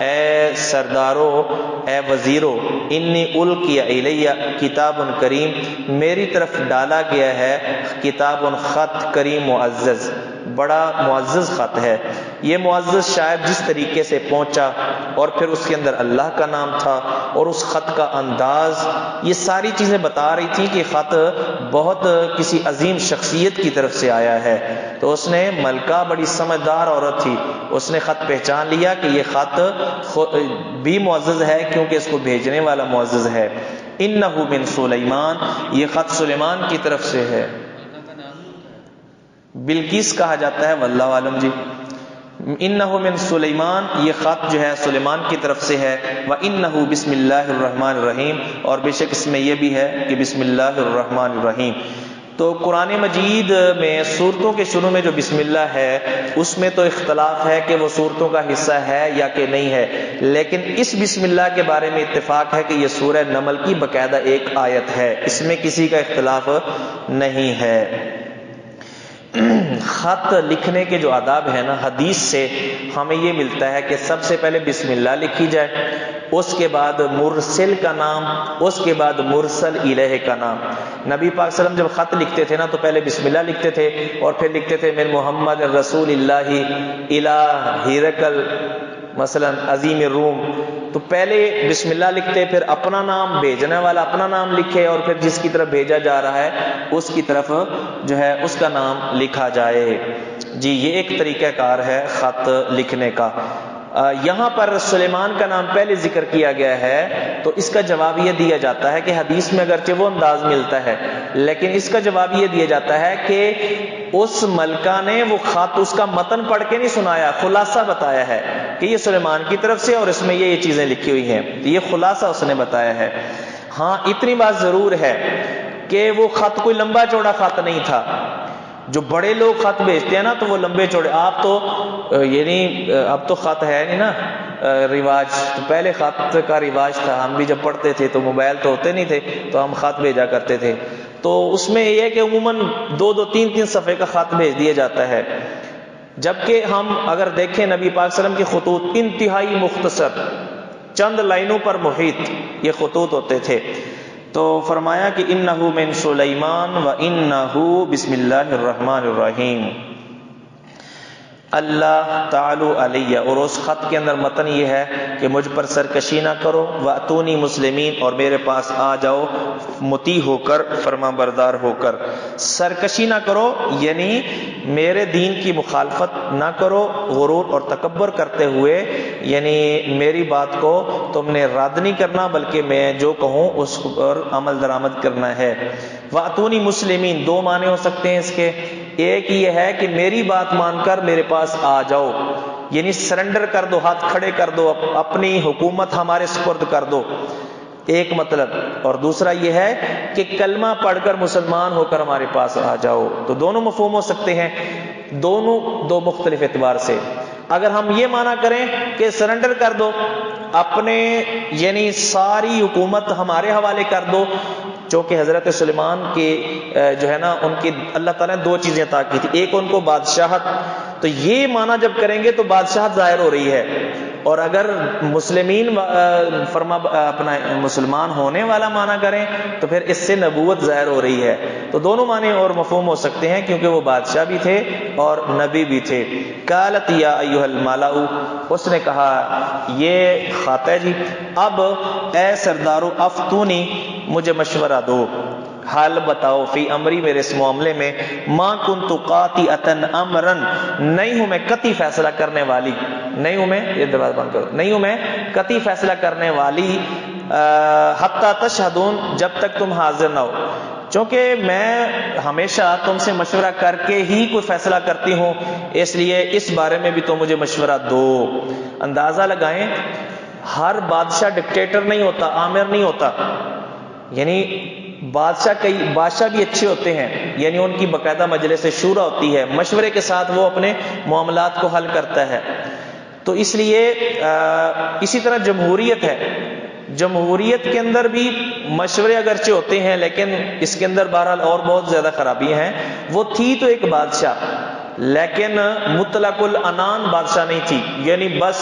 اے سردارو، اے وزیرو، انی القی الیہ کتاب کریم، میری طرف ڈالا گیا ہے کتاب، خط کریم معزز، بڑا معزز خط ہے۔ یہ معزز شاید جس طریقے سے پہنچا، اور پھر اس کے اندر اللہ کا نام تھا، اور اس خط کا انداز، یہ ساری چیزیں بتا رہی تھی کہ خط بہت کسی عظیم شخصیت کی طرف سے آیا ہے۔ تو اس نے، ملکہ بڑی سمجھدار عورت تھی، اس نے خط پہچان لیا کہ یہ خط بھی معزز ہے کیونکہ اس کو بھیجنے والا معزز ہے۔ انہ من سلیمان، یہ خط سلیمان کی طرف سے ہے۔ بلقیس کہا جاتا ہے، واللہ عالم۔ جی انہ من سلیمان، یہ خط جو ہے سلیمان کی طرف سے ہے۔ وانہ بسم اللہ الرحمن الرحیم، اور بے شک اس میں یہ بھی ہے کہ بسم اللہ الرحمن الرحیم۔ تو قرآن مجید میں سورتوں کے شروع میں جو بسم اللہ ہے اس میں تو اختلاف ہے کہ وہ سورتوں کا حصہ ہے یا کہ نہیں ہے، لیکن اس بسم اللہ کے بارے میں اتفاق ہے کہ یہ سورہ نمل کی باقاعدہ ایک آیت ہے، اس میں کسی کا اختلاف نہیں ہے۔ خط لکھنے کے جو آداب ہیں نا، حدیث سے ہمیں یہ ملتا ہے کہ سب سے پہلے بسم اللہ لکھی جائے، اس کے بعد مرسل کا نام، اس کے بعد مرسل الیہ کا نام۔ نبی پاک صلی اللہ علیہ وسلم جب خط لکھتے تھے نا تو پہلے بسم اللہ لکھتے تھے، اور پھر لکھتے تھے من محمد رسول اللہ الی ہرقل مثلا عظیم الروم، تو پہلے بسم اللہ لکھتے، پھر اپنا نام، بھیجنے والا اپنا نام لکھے، اور پھر جس کی طرف بھیجا جا رہا ہے اس کی طرف جو ہے اس کا نام لکھا جائے۔ جی یہ ایک طریقہ کار ہے خط لکھنے کا۔ یہاں پر سلیمان کا نام پہلے ذکر کیا گیا ہے، تو اس کا جواب یہ دیا جاتا ہے کہ حدیث میں اگرچہ وہ انداز ملتا ہے، لیکن اس کا جواب یہ دیا جاتا ہے کہ اس ملکہ نے وہ خط، اس کا متن پڑھ کے نہیں سنایا، خلاصہ بتایا ہے۔ کہ یہ سلیمان کی طرف سے اور اس میں یہ چیزیں لکھی ہوئی ہیں. یہ خلاصہ اس نے بتایا ہے. ہاں اتنی بات ضرور ہے کہ وہ خط کوئی لمبا چوڑا خط نہیں تھا. جو بڑے لوگ خط بھیجتے ہیں نا تو وہ لمبے چوڑے، آپ تو یعنی اب تو خط ہے نہیں نا رواج، تو پہلے خط کا رواج تھا. ہم بھی جب پڑھتے تھے تو موبائل تو ہوتے نہیں تھے تو ہم خط بھیجا کرتے تھے. تو اس میں یہ ہے کہ عموماً 2-2 3-3 صفحے کا خط بھیج دیا جاتا ہے. جبکہ ہم اگر دیکھیں نبی پاک صلی اللہ علیہ وسلم کے خطوط انتہائی مختصر، چند لائنوں پر محیط یہ خطوط ہوتے تھے. تو فرمایا کہ انہو من سلیمان و انہو بسم اللہ الرحمن الرحیم اللہ تعالی علیہ. اور اس خط کے اندر متن یہ ہے کہ مجھ پر سرکشی نہ کرو، واتونی مسلمین، اور میرے پاس آ جاؤ مطیع ہو کر، فرما بردار ہو کر. سرکشی نہ کرو یعنی میرے دین کی مخالفت نہ کرو غرور اور تکبر کرتے ہوئے، یعنی میری بات کو تم نے رد نہیں کرنا بلکہ میں جو کہوں اس پر عمل درآمد کرنا ہے. واتونی مسلمین 2 معنی ہو سکتے ہیں اس کے. ایک یہ ہے کہ میری بات مان کر میرے پاس آ جاؤ، یعنی سرنڈر کر دو، ہاتھ کھڑے کر دو، اپنی حکومت ہمارے سپرد کر دو، ایک مطلب. اور دوسرا یہ ہے کہ کلمہ پڑھ کر مسلمان ہو کر ہمارے پاس آ جاؤ. تو دونوں مفہوم ہو سکتے ہیں، دونوں 2 مختلف اعتبار سے. اگر ہم یہ معنی کریں کہ سرنڈر کر دو، اپنے یعنی ساری حکومت ہمارے حوالے کر دو، چونکہ حضرت سلیمان کے جو ہے نا ان کی اللہ تعالیٰ نے 2 چیزیں عطا کی تھی. ایک ان کو بادشاہت، تو یہ معنی جب کریں گے تو بادشاہت ظاہر ہو رہی ہے. اور اگر مسلمین اپنا مسلمان ہونے والا معنی کریں تو پھر اس سے نبوت ظاہر ہو رہی ہے. تو دونوں معنی اور مفہوم ہو سکتے ہیں کیونکہ وہ بادشاہ بھی تھے اور نبی بھی تھے. قالت یا ایھا الملأ، اس نے کہا یہ خط ہے جی، اب اے سردارو افتونی، مجھے مشورہ دو، حال بتاؤ، فی امری، میرے اس معاملے میں، ما کنت قاطعۃ امرا، نہیں ہوں میں قطعی فیصلہ کرنے والی، نہیں ہوں میں، یہ دروازہ بند کرو، نہیں ہوں میں قطعی فیصلہ کرنے والی، حتی تشہدون، جب تک تم حاضر نہ ہو. چونکہ میں ہمیشہ تم سے مشورہ کر کے ہی کوئی فیصلہ کرتی ہوں، اس لیے اس بارے میں بھی تو مجھے مشورہ دو. اندازہ لگائیں، ہر بادشاہ ڈکٹیٹر نہیں ہوتا، آمر نہیں ہوتا. یعنی بادشاہ بھی اچھے ہوتے ہیں، یعنی ان کی باقاعدہ مجلس شورا ہوتی ہے، مشورے کے ساتھ وہ اپنے معاملات کو حل کرتا ہے. تو اس لیے اسی طرح جمہوریت ہے، جمہوریت کے اندر بھی مشورے اگرچہ ہوتے ہیں لیکن اس کے اندر بہرحال اور بہت زیادہ خرابیاں ہیں. وہ تھی تو ایک بادشاہ لیکن مطلق العنان بادشاہ نہیں تھی، یعنی بس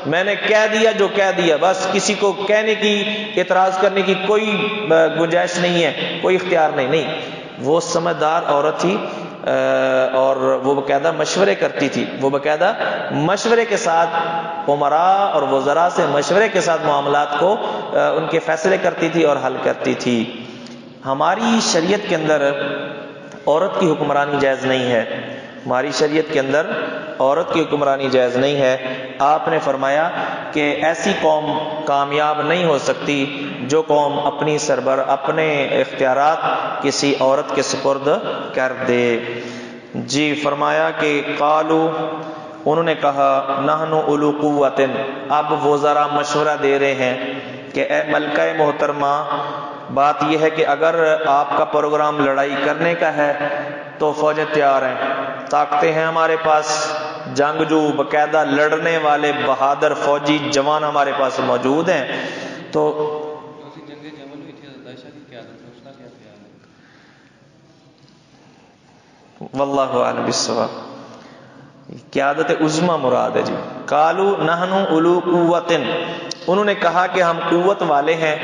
میں نے کہہ دیا جو کہہ دیا، بس کسی کو کہنے کی، اعتراض کرنے کی کوئی گنجائش نہیں ہے، کوئی اختیار نہیں. وہ سمجھدار عورت تھی اور وہ باقاعدہ مشورے کرتی تھی، وہ باقاعدہ مشورے کے ساتھ امراء اور وزراء سے مشورے کے ساتھ معاملات کو ان کے فیصلے کرتی تھی اور حل کرتی تھی. ہماری شریعت کے اندر عورت کی حکمرانی جائز نہیں ہے، ہماری شریعت کے اندر عورت کی حکمرانی جائز نہیں ہے. آپ نے فرمایا کہ ایسی قوم کامیاب نہیں ہو سکتی جو قوم اپنے اختیارات کسی عورت کے سپرد کر دے. جی فرمایا کہ قالو، انہوں نے کہا نحن اولو قوت، اب وہ ذرا مشورہ دے رہے ہیں کہ اے ملکہ محترمہ، بات یہ ہے کہ اگر آپ کا پروگرام لڑائی کرنے کا ہے تو فوجیں تیار ہیں، طاقتیں ہیں ہمارے پاس، جنگجو باقاعدہ لڑنے والے بہادر فوجی جوان ہمارے پاس موجود ہیں. تو واللہ اعلم بالصواب، قیادت عظمیٰ مراد ہے جی. قالو نحن اولو قوت، انہوں نے کہا کہ ہم قوت والے ہیں،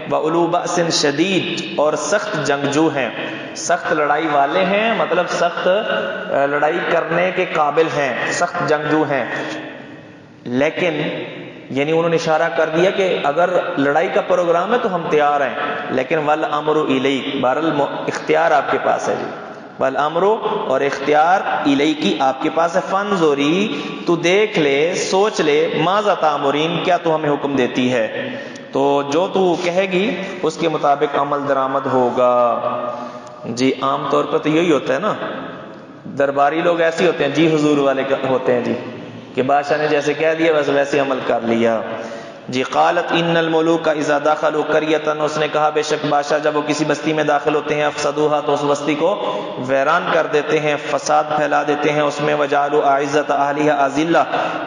وَأُولُو بَأْسٍ شدید، اور سخت جنگجو ہیں، سخت لڑائی والے ہیں، مطلب سخت لڑائی کرنے کے قابل ہیں، سخت جنگجو ہیں. لیکن یعنی انہوں نے اشارہ کر دیا کہ اگر لڑائی کا پروگرام ہے تو ہم تیار ہیں، لیکن وَالْأَمْرُ إِلَيْكَ، بہرحال اختیار آپ کے پاس ہے جی، والامر، اور اختیار الیکی آپ کے پاس ہے. فانظری، تو دیکھ لے، سوچ لے، ماذا تامرین، کیا تو ہمیں حکم دیتی ہے، تو جو تو کہے گی اس کے مطابق عمل درآمد ہوگا. جی عام طور پر تو یہی ہوتا ہے نا، درباری لوگ ایسے ہوتے ہیں، جی حضور والے ہوتے ہیں جی، کہ بادشاہ نے جیسے کہہ دیا بس ویسے عمل کر لیا. جی قالت ان الملوک اذا دخلوا قرية، اس نے کہا بے شک بادشاہ جب وہ کسی بستی میں داخل ہوتے ہیں افسدوها تو اس بستی کو ویران کر دیتے ہیں، فساد پھیلا دیتے ہیں اس میں، وجعلوا اعزت اهلها اذلہ،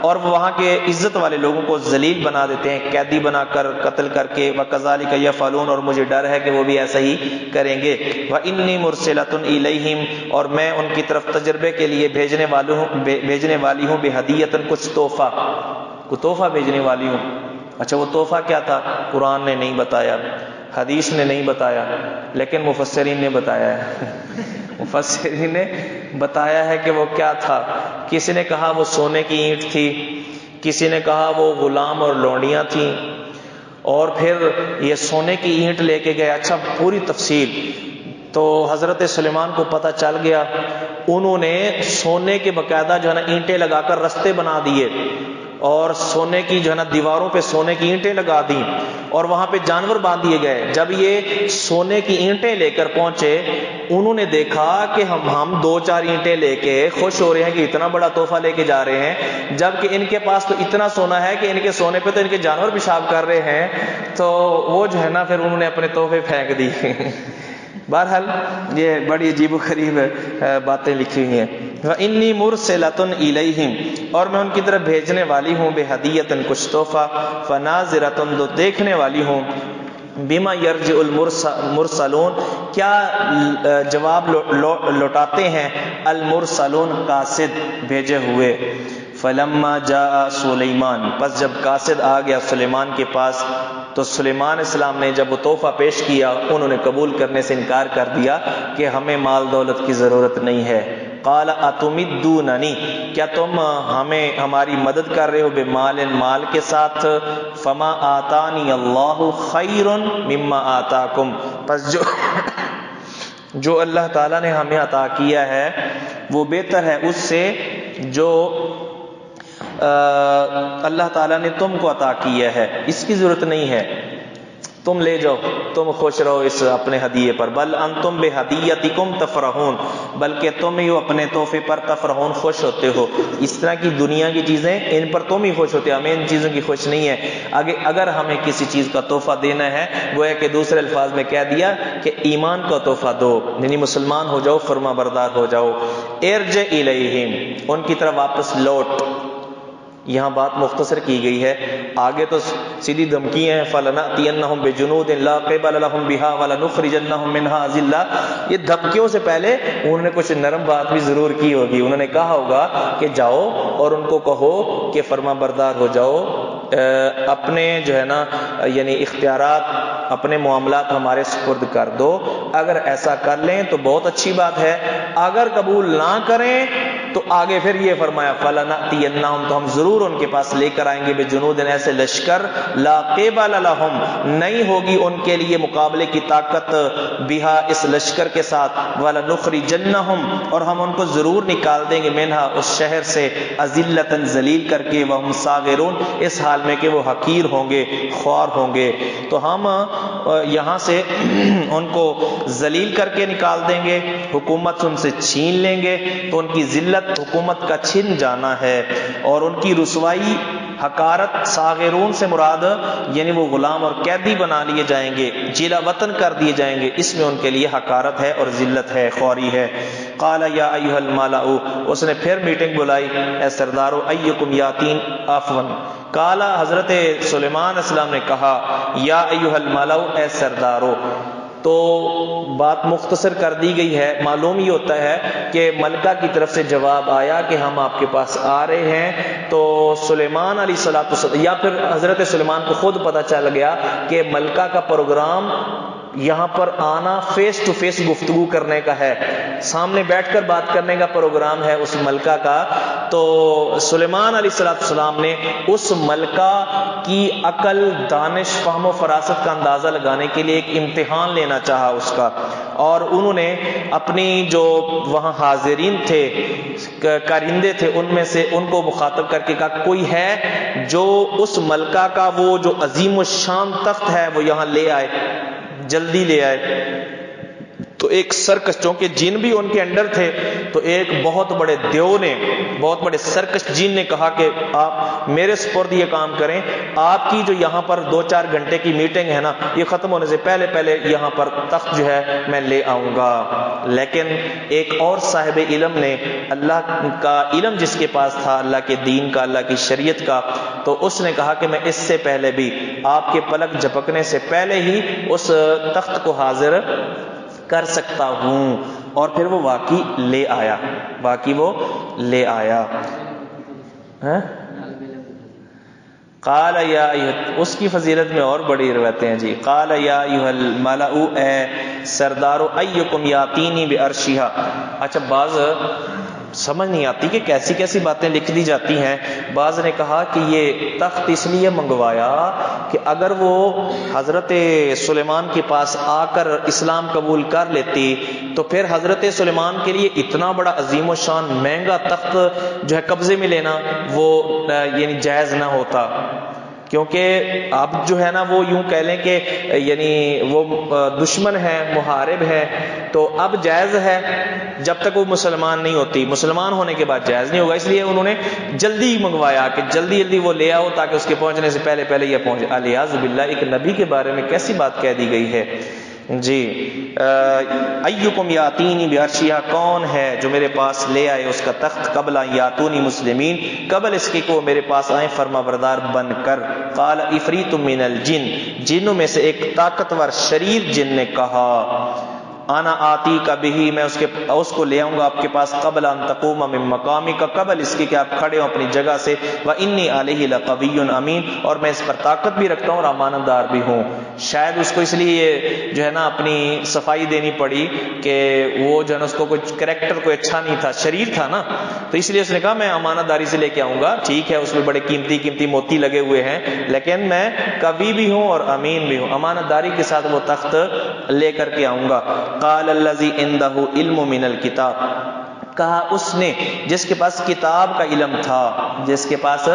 اور وہ وہاں کے عزت والے لوگوں کو ذلیل بنا دیتے ہیں، قیدی بنا کر، قتل کر کے. وکذلک یفعلون، اور مجھے ڈر ہے کہ وہ بھی ایسا ہی کریں گے. وانی مرسلۃ الیہم، اور میں ان کی طرف تجربے کے لیے بھیجنے والی ہوں بہدیۃ، کچھ تحفہ، کو تحفہ بھیجنے والی ہوں. اچھا وہ تحفہ کیا تھا؟ قرآن نے نہیں بتایا، حدیث نے نہیں بتایا، لیکن مفسرین نے بتایا ہے. مفسرین نے بتایا ہے کہ وہ کیا تھا. کسی نے کہا وہ سونے کی اینٹ تھی، کسی نے کہا وہ غلام اور لونڈیاں تھیں، اور پھر یہ سونے کی اینٹ لے کے گئے. اچھا پوری تفصیل تو حضرت سلیمان کو پتہ چل گیا. انہوں نے سونے کے باقاعدہ جو ہے نا اینٹیں لگا کر رستے بنا دیے، اور سونے کی جو ہے نا دیواروں پہ سونے کی اینٹیں لگا دیں، اور وہاں پہ جانور باندھ دیے گئے. جب یہ سونے کی اینٹیں لے کر پہنچے، انہوں نے دیکھا کہ ہم 2-4 اینٹیں لے کے خوش ہو رہے ہیں کہ اتنا بڑا تحفہ لے کے جا رہے ہیں، جبکہ ان کے پاس تو اتنا سونا ہے کہ ان کے سونے پہ تو ان کے جانور پیشاب کر رہے ہیں. تو وہ جو ہے نا پھر انہوں نے اپنے تحفے پھینک دیے. بہرحال یہ بڑی عجیب و غریب باتیں لکھی ہوئی ہیں. وَإِنِّي مُرْسِلَةٌ إِلَيْهِمْ، اور میں ان کی طرف بھیجنے والی ہوں بِهَدِيَّةٍ، کچھ تحفہ، فَنَاظِرَةٌ، تو دیکھنے والی ہوں، بِمَا يَرْجِعُ الْمُرْسَلُونَ، کیا جواب لوٹاتے ہیں المرسلون، قاصد بھیجے ہوئے. فَلَمَّا جَاءَ سُلَيْمَانَ، پس جب قاصد آ گیا سلیمان کے پاس، تو سلیمان السلام نے جب وہ تحفہ پیش کیا، انہوں نے قبول کرنے سے انکار کر دیا کہ ہمیں مال دولت کی ضرورت نہیں ہے. قال اتمدوننی، کیا تم ہماری مدد کر رہے ہو بمال، مال کے ساتھ. فما آتانی اللہ خیر مما آتاکم، پس جو اللہ تعالیٰ نے ہمیں عطا کیا ہے وہ بہتر ہے اس سے جو اللہ تعالیٰ نے تم کو عطا کیا ہے، اس کی ضرورت نہیں ہے، تم لے جاؤ، تم خوش رہو اس اپنے ہدیے پر. بل انتم بہدیتکم تفرحون، بلکہ تم ہی اپنے تحفے پر تفرحون، خوش ہوتے ہو. اس طرح کی دنیا کی چیزیں ان پر تم ہی خوش ہوتے ہو، ہمیں ان چیزوں کی خوش نہیں ہے. اگر ہمیں کسی چیز کا تحفہ دینا ہے، وہ ہے کہ دوسرے الفاظ میں کہہ دیا کہ ایمان کا تحفہ دو، یعنی مسلمان ہو جاؤ، فرما بردار ہو جاؤ. ارجع الیہم، ان کی طرف واپس لوٹ. یہاں بات مختصر کی گئی ہے، آگے تو سیدھی دھمکی ہیں. فَلَنَأْتِيَنَّهُمْ بِجُنُودٍ لَا قِبَلَ لَهُمْ بِهَا وَلَنُخْرِجَنَّهُمْ مِنْهَا أَذِلَّةً. یہ دھمکیوں سے پہلے انہوں نے کچھ نرم بات بھی ضرور کی ہوگی. انہوں نے کہا ہوگا کہ جاؤ اور ان کو کہو کہ فرما بردار ہو جاؤ، اپنے جو ہے نا یعنی اختیارات، اپنے معاملات ہمارے سپرد کر دو. اگر ایسا کر لیں تو بہت اچھی بات ہے، اگر قبول نہ کریں تو آگے پھر یہ فرمایا فَلَنَأْتِيَنَّهُمْ، تو ہم ضرور ان کے پاس لے کر آئیں گے بِجُنُودٍ، ایسے لشکر، لَا قِبَلَ لَهُمْ، نہیں ہوگی ان کے لیے مقابلے کی طاقت، بِهَا، اس لشکر کے ساتھ، وَلَنُخْرِجَنَّهُمْ، اور ہم ان کو ضرور نکال دیں گے، مِنْهَا، اس شہر سے، أَذِلَّةً، ذلیل کر کے، وَهُمْ صَاغِرُونَ، اس حال میں کہ وہ حقیر ہوں گے، خوار ہوں گے. تو ہم یہاں سے ان کو ذلیل کر کے نکال دیں گے، حکومت ان سے چھین لیں گے. تو ان کی ذلت، حکومت کا چھن جانا ہے، اور ان کی رسوائی، حقارت. صاغرون سے مراد یعنی وہ غلام اور قیدی بنا لیے جائیں گے، جیلا وطن کر دیے جائیں گے. اس میں ان کے لیے حقارت ہے اور ذلت ہے، خواری ہے. قال یا ایھا الملأ، اس نے پھر میٹنگ بلائی، اے سردارو، ایکم یاتین عفوا. قال، حضرت سلیمان السلام نے کہا، یا ایھا الملأ، اے سردارو. تو بات مختصر کر دی گئی ہے. معلوم یہ ہوتا ہے کہ ملکہ کی طرف سے جواب آیا کہ ہم آپ کے پاس آ رہے ہیں. تو سلیمان علیہ السلام، یا پھر حضرت سلیمان کو خود پتہ چل گیا کہ ملکہ کا پروگرام یہاں پر آنا فیس ٹو فیس گفتگو کرنے کا ہے، سامنے بیٹھ کر بات کرنے کا پروگرام ہے اس ملکہ کا. تو سلیمان علیہ السلام نے اس ملکہ کی عقل، دانش، فہم و فراست کا اندازہ لگانے کے لیے ایک امتحان لینا چاہا اس کا. اور انہوں نے اپنی جو وہاں حاضرین تھے، کارندے تھے، ان میں سے ان کو مخاطب کر کے کہا، کوئی ہے جو اس ملکہ کا وہ جو عظیم الشان تخت ہے وہ یہاں لے آئے، جلدی لے آئے. تو ایک سرکش، چونکہ جن بھی ان کے انڈر تھے، تو تو ایک بہت بڑے دیو نے، بہت بڑے سرکش جین نے کہا کہ آپ میرے سپرد یہ کام کریں، آپ کی جو یہاں پر 2-4 گھنٹے کی میٹنگ ہے نا، یہ ختم ہونے سے پہلے پہلے یہاں پر تخت جو ہے میں لے آؤں گا۔ لیکن ایک اور صاحب علم نے، اللہ کا علم جس کے پاس تھا، اللہ کے دین کا، اللہ کی شریعت کا، تو اس نے کہا کہ میں اس سے پہلے بھی آپ کے پلک جھپکنے سے پہلے ہی اس تخت کو حاضر کر سکتا ہوں۔ اور پھر وہ واقعی لے آیا، واقعی وہ لے آیا۔ قال یا اس کی فضیلت میں اور بڑی روایتیں ہیں جی۔ قال یا ایھا الملأ، اے سردارو، ایکم یاتینی بعرشھا۔ اچھا، بعض سمجھ نہیں آتی کہ کیسی کیسی باتیں لکھ دی جاتی ہیں۔ بعض نے کہا کہ یہ تخت اس لیے منگوایا کہ اگر وہ حضرت سلیمان کے پاس آ کر اسلام قبول کر لیتی تو پھر حضرت سلیمان کے لیے اتنا بڑا عظیم و شان مہنگا تخت جو ہے قبضے میں لینا وہ یعنی جائز نہ ہوتا، کیونکہ اب جو ہے نا وہ یوں کہہ لیں کہ یعنی وہ دشمن ہے، محارب ہے، تو اب جائز ہے جب تک وہ مسلمان نہیں ہوتی، مسلمان ہونے کے بعد جائز نہیں ہوگا۔ اس لیے انہوں نے جلدی منگوایا کہ جلدی جلدی وہ لے آؤ تاکہ اس کے پہنچنے سے پہلے پہلے یہ پہنچے۔ الیاذ باللہ، ایک نبی کے بارے میں کیسی بات کہہ دی گئی ہے جی۔ ایکم یاتینی بعرشھا، کون ہے جو میرے پاس لے آئے اس کا تخت، قبل ان یاتونی مسلمین، قبل اس کے کو میرے پاس آئیں فرما بردار بن کر۔ قال عفریت من الجن، جنوں میں سے ایک طاقتور شریر جن نے کہا، انا آتی کا بھی، میں اس کو لے آؤں گا آپ کے پاس، قبل ان تقوم من مقامک، قبل اس کے کہ آپ کھڑے ہو اپنی جگہ سے، وانی علیہ لقوی امین، اور میں اس پر طاقت بھی رکھتا ہوں اور امانت دار بھی ہوں۔ شاید اس کو اس لیے جو ہے نا اپنی صفائی دینی پڑی کہ وہ جو ہے نا اس کو کوئی کریکٹر کوئی اچھا نہیں تھا، شریر تھا نا، تو اس لیے اس نے کہا میں امانت داری سے لے کے آؤں گا۔ ٹھیک ہے، اس میں بڑے قیمتی قیمتی موتی لگے ہوئے ہیں، لیکن میں قوی بھی ہوں اور امین بھی ہوں، امانت داری کے ساتھ وہ تخت لے کر کے آؤں گا۔ قال الذی عندہ علم من الکتاب، کہا اس نے جس کے پاس کتاب کا علم تھا، جس کے پاس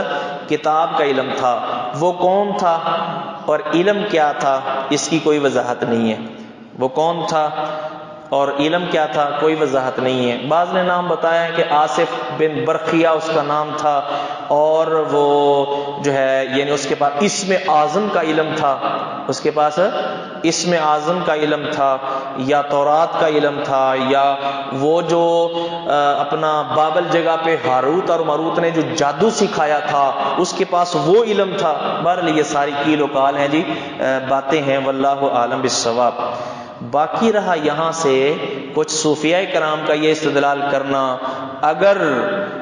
کتاب کا علم تھا، وہ کون تھا اور علم کیا تھا اس کی کوئی وضاحت نہیں ہے۔ وہ کون تھا اور علم کیا تھا کوئی وضاحت نہیں ہے۔ بعض نے نام بتایا ہے کہ آصف بن برقیہ اس کا نام تھا، اور وہ جو ہے یعنی اس کے پاس اسم اعظم کا علم تھا، اس کے پاس اسم اعظم کا علم تھا، یا تورات کا علم تھا، یا وہ جو اپنا بابل جگہ پہ ہاروت اور ماروت نے جو جادو سکھایا تھا اس کے پاس وہ علم تھا۔ بہرحال یہ ساری کیل و کال ہیں جی، باتیں ہیں، واللہ عالم بالصواب۔ باقی رہا یہاں سے کچھ صوفیاء کرام کا یہ استدلال کرنا، اگر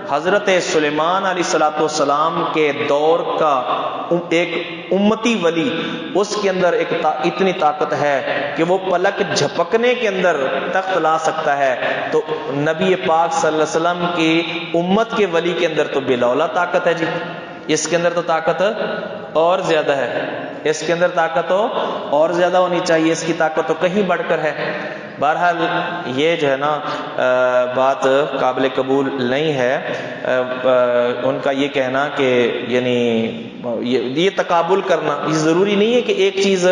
حضرت سلیمان علیہ السلام کے دور کا ایک امتی ولی، اس کے اندر ایک اتنی طاقت ہے کہ وہ پلک جھپکنے کے اندر تخت لا سکتا ہے، تو نبی پاک صلی اللہ علیہ وسلم کی امت کے ولی کے اندر تو بلا طاقت ہے جی، اس کے اندر تو طاقت اور زیادہ ہے، اس کے اندر طاقت اور زیادہ ہونی چاہیے، اس کی طاقت تو کہیں بڑھ کر ہے۔ بہرحال یہ جو ہے نا بات قابل قبول نہیں ہے ان کا یہ کہنا کہ یعنی یہ تقابل کرنا، یہ ضروری نہیں ہے کہ ایک چیز،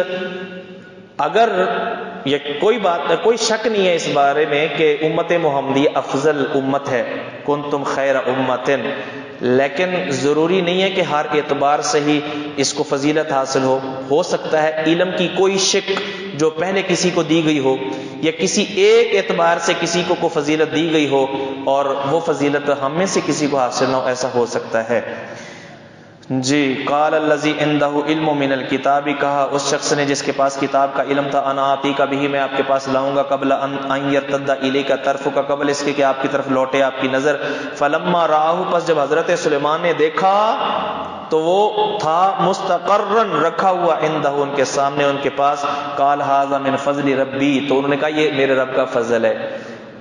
اگر یہ کوئی بات کوئی شک نہیں ہے اس بارے میں کہ امت محمدی افضل امت ہے، کنتم خیر امت، لیکن ضروری نہیں ہے کہ ہر اعتبار سے ہی اس کو فضیلت حاصل ہو سکتا ہے علم کی کوئی شک جو پہلے کسی کو دی گئی ہو، یا کسی ایک اعتبار سے کسی کو فضیلت دی گئی ہو اور وہ فضیلت ہم میں سے کسی کو حاصل نہ ہو، ایسا ہو سکتا ہے جی۔ قال الذی عنده علم من الکتاب، کہا اس شخص نے جس کے پاس کتاب کا علم تھا، انا آتی کا بھی، میں آپ کے پاس لاؤں گا، قبل ان یرتد الیک طرفک، قبل اس کے کہ آپ کی طرف لوٹے آپ کی نظر۔ فلما رآہ، پس جب حضرت سلیمان نے دیکھا تو وہ تھا مستقرن، رکھا ہوا، عندہ ان کے سامنے ان کے پاس، قال ھذا من فضل ربی، تو انہوں نے کہا یہ میرے رب کا فضل ہے۔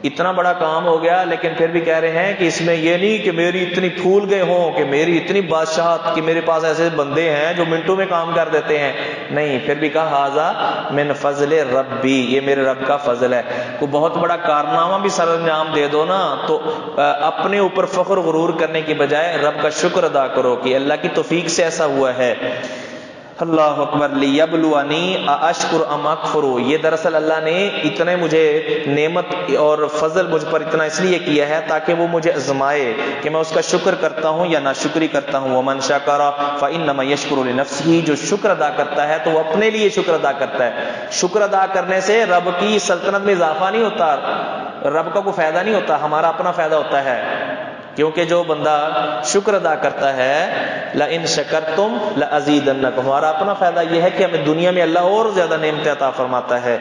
اتنا بڑا کام ہو گیا لیکن پھر بھی کہہ رہے ہیں کہ اس میں یہ نہیں کہ میری اتنی پھول گئے ہوں، کہ میری اتنی بادشاہت کہ میرے پاس ایسے بندے ہیں جو منٹوں میں کام کر دیتے ہیں، نہیں، پھر بھی کہا ھذا من فضل ربی، یہ میرے رب کا فضل ہے۔ کوئی بہت بڑا کارنامہ بھی سر انجام دے دو نا تو اپنے اوپر فخر غرور کرنے کی بجائے رب کا شکر ادا کرو کہ اللہ کی توفیق سے ایسا ہوا ہے۔ اللہ اکبر، لیبلونی اشکر ام اکفر، یہ دراصل اللہ نے اتنے مجھے نعمت اور فضل مجھ پر اتنا اس لیے کیا ہے تاکہ وہ مجھے آزمائے کہ میں اس کا شکر کرتا ہوں یا ناشکری کرتا ہوں۔ ومن شکر فانما یشکر لنفسہ، جو شکر ادا کرتا ہے تو وہ اپنے لیے شکر ادا کرتا ہے۔ شکر ادا کرنے سے رب کی سلطنت میں اضافہ نہیں ہوتا، رب کا کوئی فائدہ نہیں ہوتا، ہمارا اپنا فائدہ ہوتا ہے، کیونکہ جو بندہ شکر ادا کرتا ہے لئن شکرتم لازیدنکم، ہمارا اپنا فائدہ یہ ہے کہ ہمیں دنیا میں اللہ اور زیادہ نعمتیں عطا فرماتا ہے۔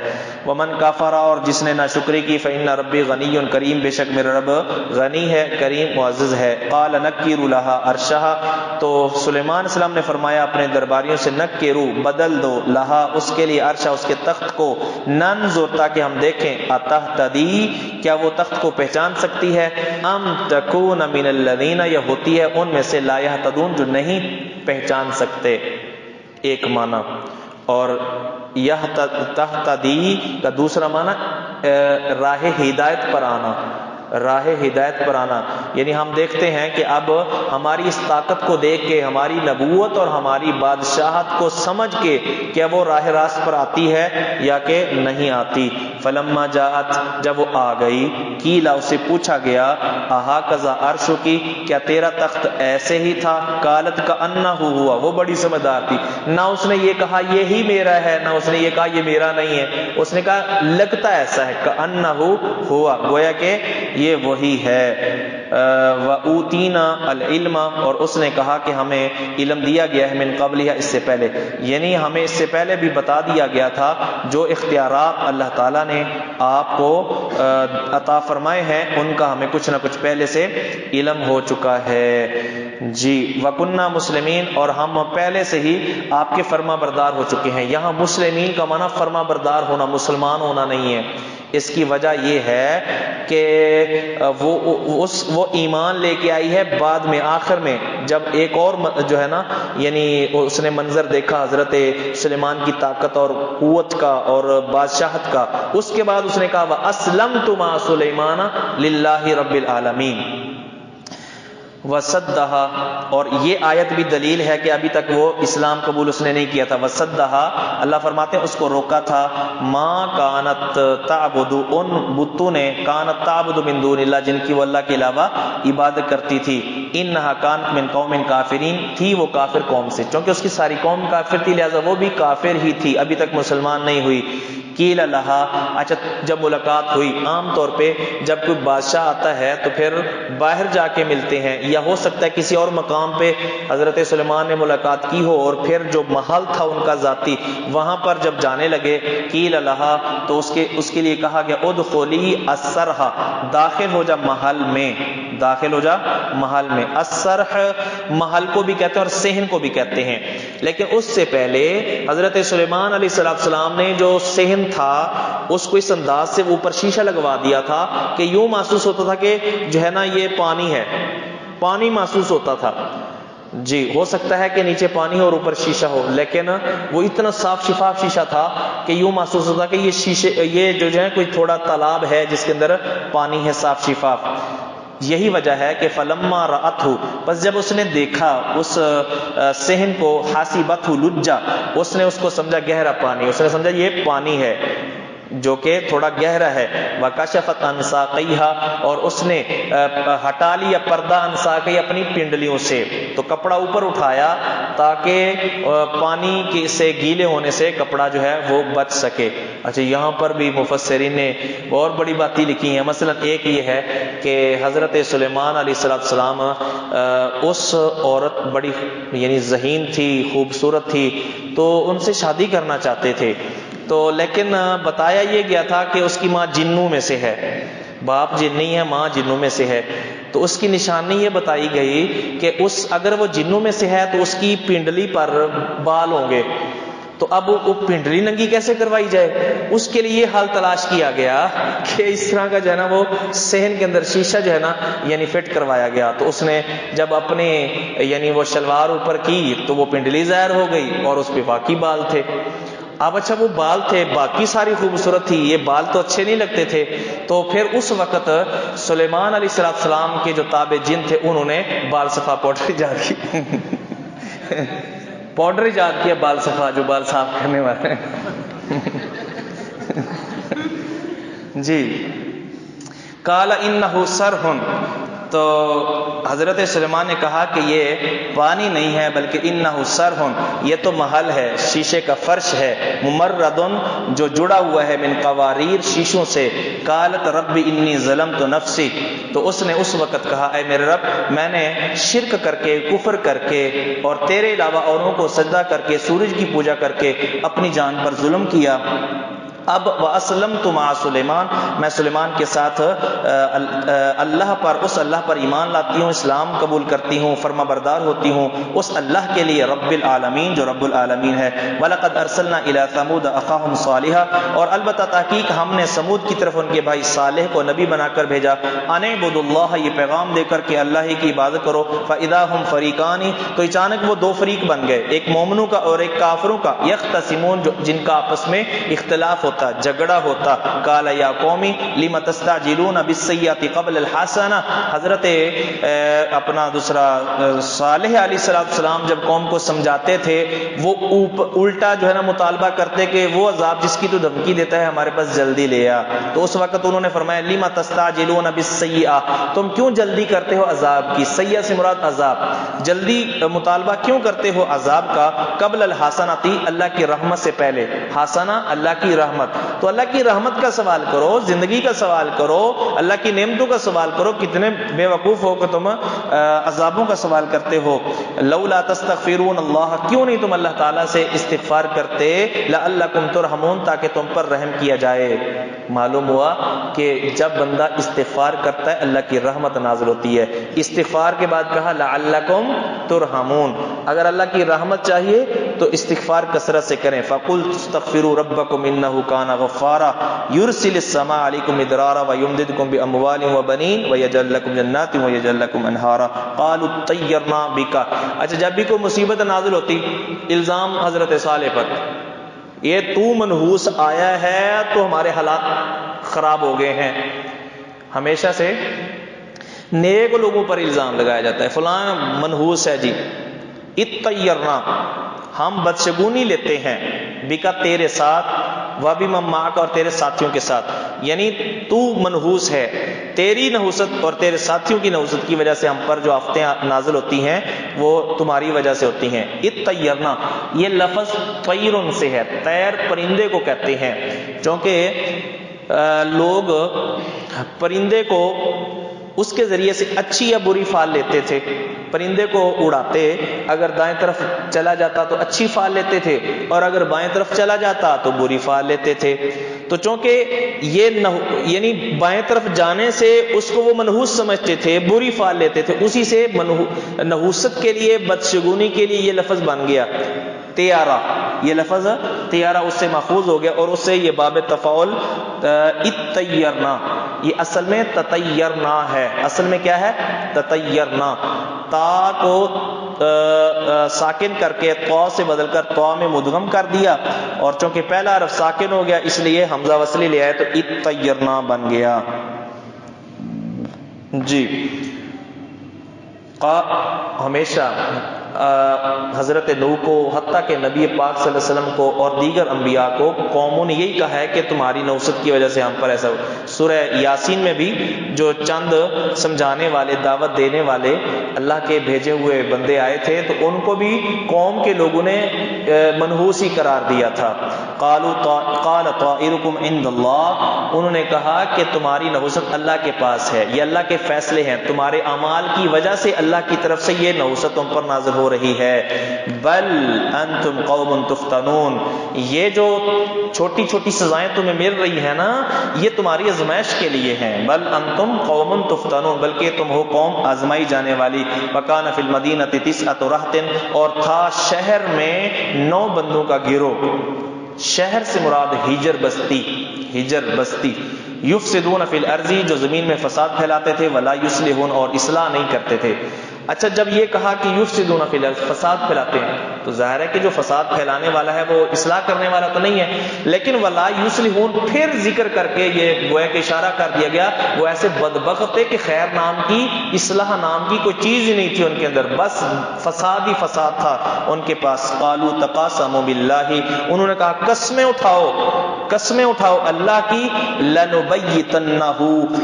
ومن کفر، اور جس نے ناشکری کی، فإن ربی غنی کریم، بے شک میرا رب غنی ہے، کریم معزز ہے۔ قال نکروا لها عرشها، تو سلیمان علیہ السلام نے فرمایا اپنے درباریوں سے نکروا، بدل دو، لہا اس کے لیے، عرشہ اس کے تخت کو، ننظر تاکہ ہم دیکھیں، اتہتدی کیا وہ تخت کو پہچان سکتی ہے، ام تکون من الذین، یہ ہوتی ہے ان میں سے، لا یہتدون جو نہیں پہچان سکتے، ایک معنی۔ اور یہ تہتدی کا دوسرا معنی راہ ہدایت پر آنا، راہ ہدایت پر آنا، یعنی ہم دیکھتے ہیں کہ اب ہماری اس طاقت کو دیکھ کے، ہماری نبوت اور ہماری بادشاہت کو سمجھ کے کیا وہ راہ راست پر آتی ہے یا کہ نہیں آتی۔ فلما جاءت، جب وہ آ گئی، قیل اسے پوچھا گیا، اہٰذا عرشکی، کیا تیرا تخت ایسے ہی تھا، قالت کأنہ ہوا، وہ بڑی سمجھدار تھی، نہ اس نے یہ کہا یہی میرا ہے، نہ اس نے یہ کہا یہ میرا نہیں ہے، اس نے کہا لگتا ایسا ہے، کأنہ ہوا، گویا کہ یہ وہی ہے۔ وَأُوتِينَا الْعِلْمَ، اور اس نے کہا کہ ہمیں علم دیا گیا ہے، من قبلہ، اس سے پہلے، یعنی ہمیں اس سے پہلے بھی بتا دیا گیا تھا جو اختیارات اللہ تعالیٰ نے آپ کو عطا فرمائے ہیں ان کا ہمیں کچھ نہ کچھ پہلے سے علم ہو چکا ہے جی۔ وَكُنَّا مُسْلِمِينَ، اور ہم پہلے سے ہی آپ کے فرما بردار ہو چکے ہیں۔ یہاں مسلمین کا معنی فرما بردار ہونا، مسلمان ہونا نہیں ہے۔ اس کی وجہ یہ ہے کہ وہ ایمان لے کے آئی ہے بعد میں، آخر میں، جب ایک اور جو ہے نا، یعنی اس نے منظر دیکھا حضرت سلیمان کی طاقت اور قوت کا اور بادشاہت کا، اس کے بعد اس نے کہا وَأَسْلَمْتُ مَعَ سُلَيْمَانَ لِلَّهِ رَبِّ الْعَالَمِينَ۔ وَصَدَّهَا، اور یہ آیت بھی دلیل ہے کہ ابھی تک وہ اسلام قبول اس نے نہیں کیا تھا۔ وَصَدَّهَا، اللہ فرماتے ہیں اس کو روکا تھا، مَا كَانَتْ تَعْبُدُ، ان بتوں نے، كَانَتْ تَعْبُدُ مِن دُونِ اللَّهِ، جن کی وہ اللہ کے علاوہ عبادت کرتی تھی، إِنَّهَا كَانَتْ مِن قَوْمٍ كَافِرِينَ، تھی وہ کافر قوم سے، چونکہ اس کی ساری قوم کافر تھی لہذا وہ بھی کافر ہی تھی، ابھی تک مسلمان نہیں ہوئی۔ قیل لہا، اچھا جب ملاقات ہوئی، عام طور پہ جب کوئی بادشاہ آتا ہے تو پھر باہر جا کے ملتے ہیں، یا ہو سکتا ہے کسی اور مقام پہ حضرت سلیمان نے ملاقات کی ہو اور پھر جو محل تھا ان کا ذاتی، وہاں پر جب جانے لگے، قیل لہا، تو اس کے لیے کہا گیا ادخلی السرح، داخل ہو جا محل میں، داخل ہو جا محل میں۔ السرح محل کو بھی کہتے ہیں اور صحن کو بھی کہتے ہیں، لیکن اس سے پہلے حضرت سلیمان علیہ السلام نے جو صحن تھا اس کو اس انداز سے اوپر شیشہ لگوا دیا تھا کہ یوں محسوس ہوتا تھا کہ جو ہے نا یہ پانی ہے، پانی محسوس ہوتا تھا جی۔ ہو سکتا ہے کہ نیچے پانی ہو اور اوپر شیشہ ہو، لیکن وہ اتنا صاف شفاف شیشہ تھا کہ یوں محسوس ہوتا کہ یہ شیشے، یہ جو ہے کوئی تھوڑا تالاب ہے جس کے اندر پانی ہے صاف شفاف۔ یہی وجہ ہے کہ فلما رأتہ، بس جب اس نے دیکھا اس صحن کو، حاسبتہ لجا، اس نے اس کو سمجھا گہرا پانی، اس نے سمجھا یہ پانی ہے جو کہ تھوڑا گہرا ہے۔ وَكَشَفَتْ عَنْ سَاقَيْهَا، اور اس نے ہٹا لیا پردہ عن ساقیہا، اپنی پنڈلیوں سے، تو کپڑا اوپر اٹھایا تاکہ پانی سے گیلے ہونے سے کپڑا جو ہے وہ بچ سکے۔ اچھا یہاں پر بھی مفسرین نے اور بڑی باتیں لکھی ہیں، مثلا ایک یہ ہے کہ حضرت سلیمان علیہ السلام اس عورت بڑی یعنی ذہین تھی، خوبصورت تھی، تو ان سے شادی کرنا چاہتے تھے، تو لیکن بتایا یہ گیا تھا کہ اس کی ماں جنوں میں سے ہے، باپ جنی ہے، ماں جنوں میں سے ہے، تو اس کی نشانی یہ بتائی گئی کہ اگر وہ جنوں میں سے ہے تو اس کی پنڈلی پر بال ہوں گے، تو اب وہ پنڈلی ننگی کیسے کروائی جائے؟ اس کے لیے حل تلاش کیا گیا کہ اس طرح کا جو ہے نا وہ صحن کے اندر شیشہ جو ہے نا یعنی فٹ کروایا گیا، تو اس نے جب اپنے یعنی وہ شلوار اوپر کی تو وہ پنڈلی ظاہر ہو گئی اور اس پہ باقی بال تھے۔ اب اچھا وہ بال تھے، باقی ساری خوبصورت تھی، یہ بال تو اچھے نہیں لگتے تھے، تو پھر اس وقت سلیمان علیہ السلام کے جو تابع جن تھے انہوں نے بال صفا پاؤڈر جا دی پاؤڈر ایجاد کیا بال صفا، جو بال صاف کرنے والے ہیں جی قال انہ صرح، تو حضرت سلیمان نے کہا کہ یہ پانی نہیں ہے بلکہ انہ صرح، یہ تو محل ہے، شیشے کا فرش ہے، ممرد جو جڑا ہوا ہے، من قواریر شیشوں سے، قالت رب انی ظلمت نفسی، تو اس نے اس وقت کہا اے میرے رب میں نے شرک کر کے، کفر کر کے اور تیرے علاوہ اوروں کو سجدہ کر کے، سورج کی پوجا کر کے اپنی جان پر ظلم کیا۔ اب وَأَسْلَمْتُ مَعَ سلیمان، میں سلیمان کے ساتھ اللہ پر، اس اللہ پر ایمان لاتی ہوں، اسلام قبول کرتی ہوں، فرما بردار ہوتی ہوں اس اللہ کے لیے رب العالمین جو رب العالمین ہے۔ وَلَقَدْ أَرْسَلْنَا إِلَىٰ ثَمُودَ أَخَاهُمْ صَالِحًا، اور البتہ تحقیق ہم نے سمود کی طرف ان کے بھائی صالح کو نبی بنا کر بھیجا، أَنِ اعْبُدُوا اللَّهَ، یہ پیغام دے کر کہ اللہ ہی کی عبادت کرو، فَإِذَا هُمْ فَرِيقَانِ، تو اچانک وہ دو فریق بن گئے، ایک مومنوں کا اور ایک کافروں کا، یختصمون، جن کا آپس میں اختلاف ہوتا، جھگڑا ہوتا، قال یا قومی لم تستعجلون بالسیئۃ قبل الحسنہ، حضرت اپنا دوسرا صالح علیہ السلام جب قوم کو سمجھاتے تھے وہ الٹا جو ہے نا مطالبہ کرتے کہ وہ عذاب جس کی تو دھمکی دیتا ہے ہمارے پاس جلدی لے آ، تو اس وقت انہوں نے فرمایا لم تستعجلون بالسیئۃ، تم کیوں جلدی کرتے ہو عذاب کی، سیئہ سے مراد عذاب، جلدی مطالبہ کیوں کرتے ہو عذاب کا، قبل الحسنۃ، اللہ کی رحمت سے پہلے، حسنہ اللہ کی رحمت، تو اللہ کی رحمت کا سوال کرو، زندگی کا سوال کرو، اللہ کی نعمتوں کا سوال کرو، کتنے بے وقوف ہو کہ تم عذابوں کا سوال کرتے ہو۔ لولا تستغفرون اللہ، کیوں نہیں تم اللہ تعالیٰ سے استغفار کرتے، لعلکم ترحمون، تاکہ تم پر رحم کیا جائے۔ معلوم ہوا کہ جب بندہ استغفار کرتا ہے اللہ کی رحمت نازل ہوتی ہے، استغفار کے بعد کہا لعلکم ترحمون، اگر اللہ کی رحمت چاہیے تو استغفار کثرت سے کریں، فقلت استغفروا ربکم انہ کان غفارا یرسل السماء علیکم مدرارا ویمددکم باموال وبنین ویجعل لکم جنات ویجعل لکم انہارا قالوا طیرنا بک۔ اچھا جب بھی کوئی مصیبت نازل ہوتی، الزام حضرت صالح پر، یہ تو منحوس آیا ہے تو ہمارے حالات خراب ہو گئے ہیں، ہمیشہ سے نیک لوگوں پر الزام لگایا جاتا ہے، فلاں منحوس ہے جی، اطیرنا، ہم بدشگونی لیتے ہیں، بکا تیرے ساتھ، وَبِمَن مَّعَكَ، اور تیرے ساتھیوں کے ساتھ، یعنی تو منحوس ہے، تیری نحوست اور تیرے ساتھیوں کی نحوست کی وجہ سے ہم پر جو آفتیں نازل ہوتی ہیں وہ تمہاری وجہ سے ہوتی ہیں۔ اطیرنا، یہ لفظ طیرن سے ہے، طیر پرندے کو کہتے ہیں، چونکہ لوگ پرندے کو اس کے ذریعے سے اچھی یا بری فال لیتے تھے، پرندے کو اڑاتے، اگر دائیں طرف چلا جاتا تو اچھی فال لیتے تھے اور اگر بائیں طرف چلا جاتا تو بری فال لیتے تھے، تو چونکہ یہ یعنی بائیں طرف جانے سے اس کو وہ منحوس سمجھتے تھے، بری فال لیتے تھے، اسی سے نحوست کے لیے، بدشگونی کے لیے یہ لفظ بن گیا تیارہ، یہ لفظ تیارہ اس سے ماخوذ ہو گیا، اور اس سے یہ باب تفاعل اتیرنا، یہ اصل میں تطیرنا ہے، اصل میں کیا ہے تطیرنا، تا کو ساکن کر کے طا سے بدل کر طا میں مدغم کر دیا، اور چونکہ پہلا حرف ساکن ہو گیا اس لیے حمزہ وصلی لے آئے تو اتیرنا بن گیا جی۔ ہمیشہ حضرت نوح کو، حتیٰ کہ نبی پاک صلی اللہ علیہ وسلم کو اور دیگر انبیاء کو قوموں نے یہی کہا ہے کہ تمہاری نحوست کی وجہ سے ہم پر ایسا ہو۔ سورہ یاسین میں بھی جو چند سمجھانے والے، دعوت دینے والے اللہ کے بھیجے ہوئے بندے آئے تھے تو ان کو بھی قوم کے لوگوں نے منحوس ہی قرار دیا تھا۔ قال طائرکم عند اللہ، انہوں نے کہا کہ تمہاری نحوست اللہ کے پاس ہے، یہ اللہ کے فیصلے ہیں، تمہارے اعمال کی وجہ سے اللہ کی طرف سے یہ نحوست تم پر نازل ہو رہی ہے۔ بل انتم قوم تفتنون، یہ جو چھوٹی چھوٹی سزائیں تمہیں مل رہی ہیں نا، یہ تمہاری آزمائش کے لیے ہیں۔ بل انتم قوم تفتنون، بلکہ تم ہو قوم آزمائی جانے والی۔ وکان فی المدینہ تسعۃ رہط، اور تھا شہر میں 9 بندوں کا گروہ، شہر سے مراد ہجر بستی، ہجر بستی، یفسدون فی الارض، جو زمین میں فساد پھیلاتے تھے، ولا یصلحون، اور اصلاح نہیں کرتے تھے۔ اچھا جب یہ کہا کہ یفسدون فی الارض، فساد پھیلاتے ہیں، تو ظاہر ہے کہ جو فساد پھیلانے والا ہے وہ اصلاح کرنے والا تو نہیں ہے. لیکن ولا یصلحون پھر ذکر کر کے یہ گویا کہ اشارہ کر دیا گیا وہ ایسے بدبخت تھے کہ خیر نام کی اصلاح نام کی کوئی چیز ہی نہیں تھی ان کے اندر, بس فساد ہی فساد تھا ان کے پاس. قالوا تقاسموا باللہ انہوں نے کہا قسمیں اٹھاؤ اللہ کی, لنبیتنہ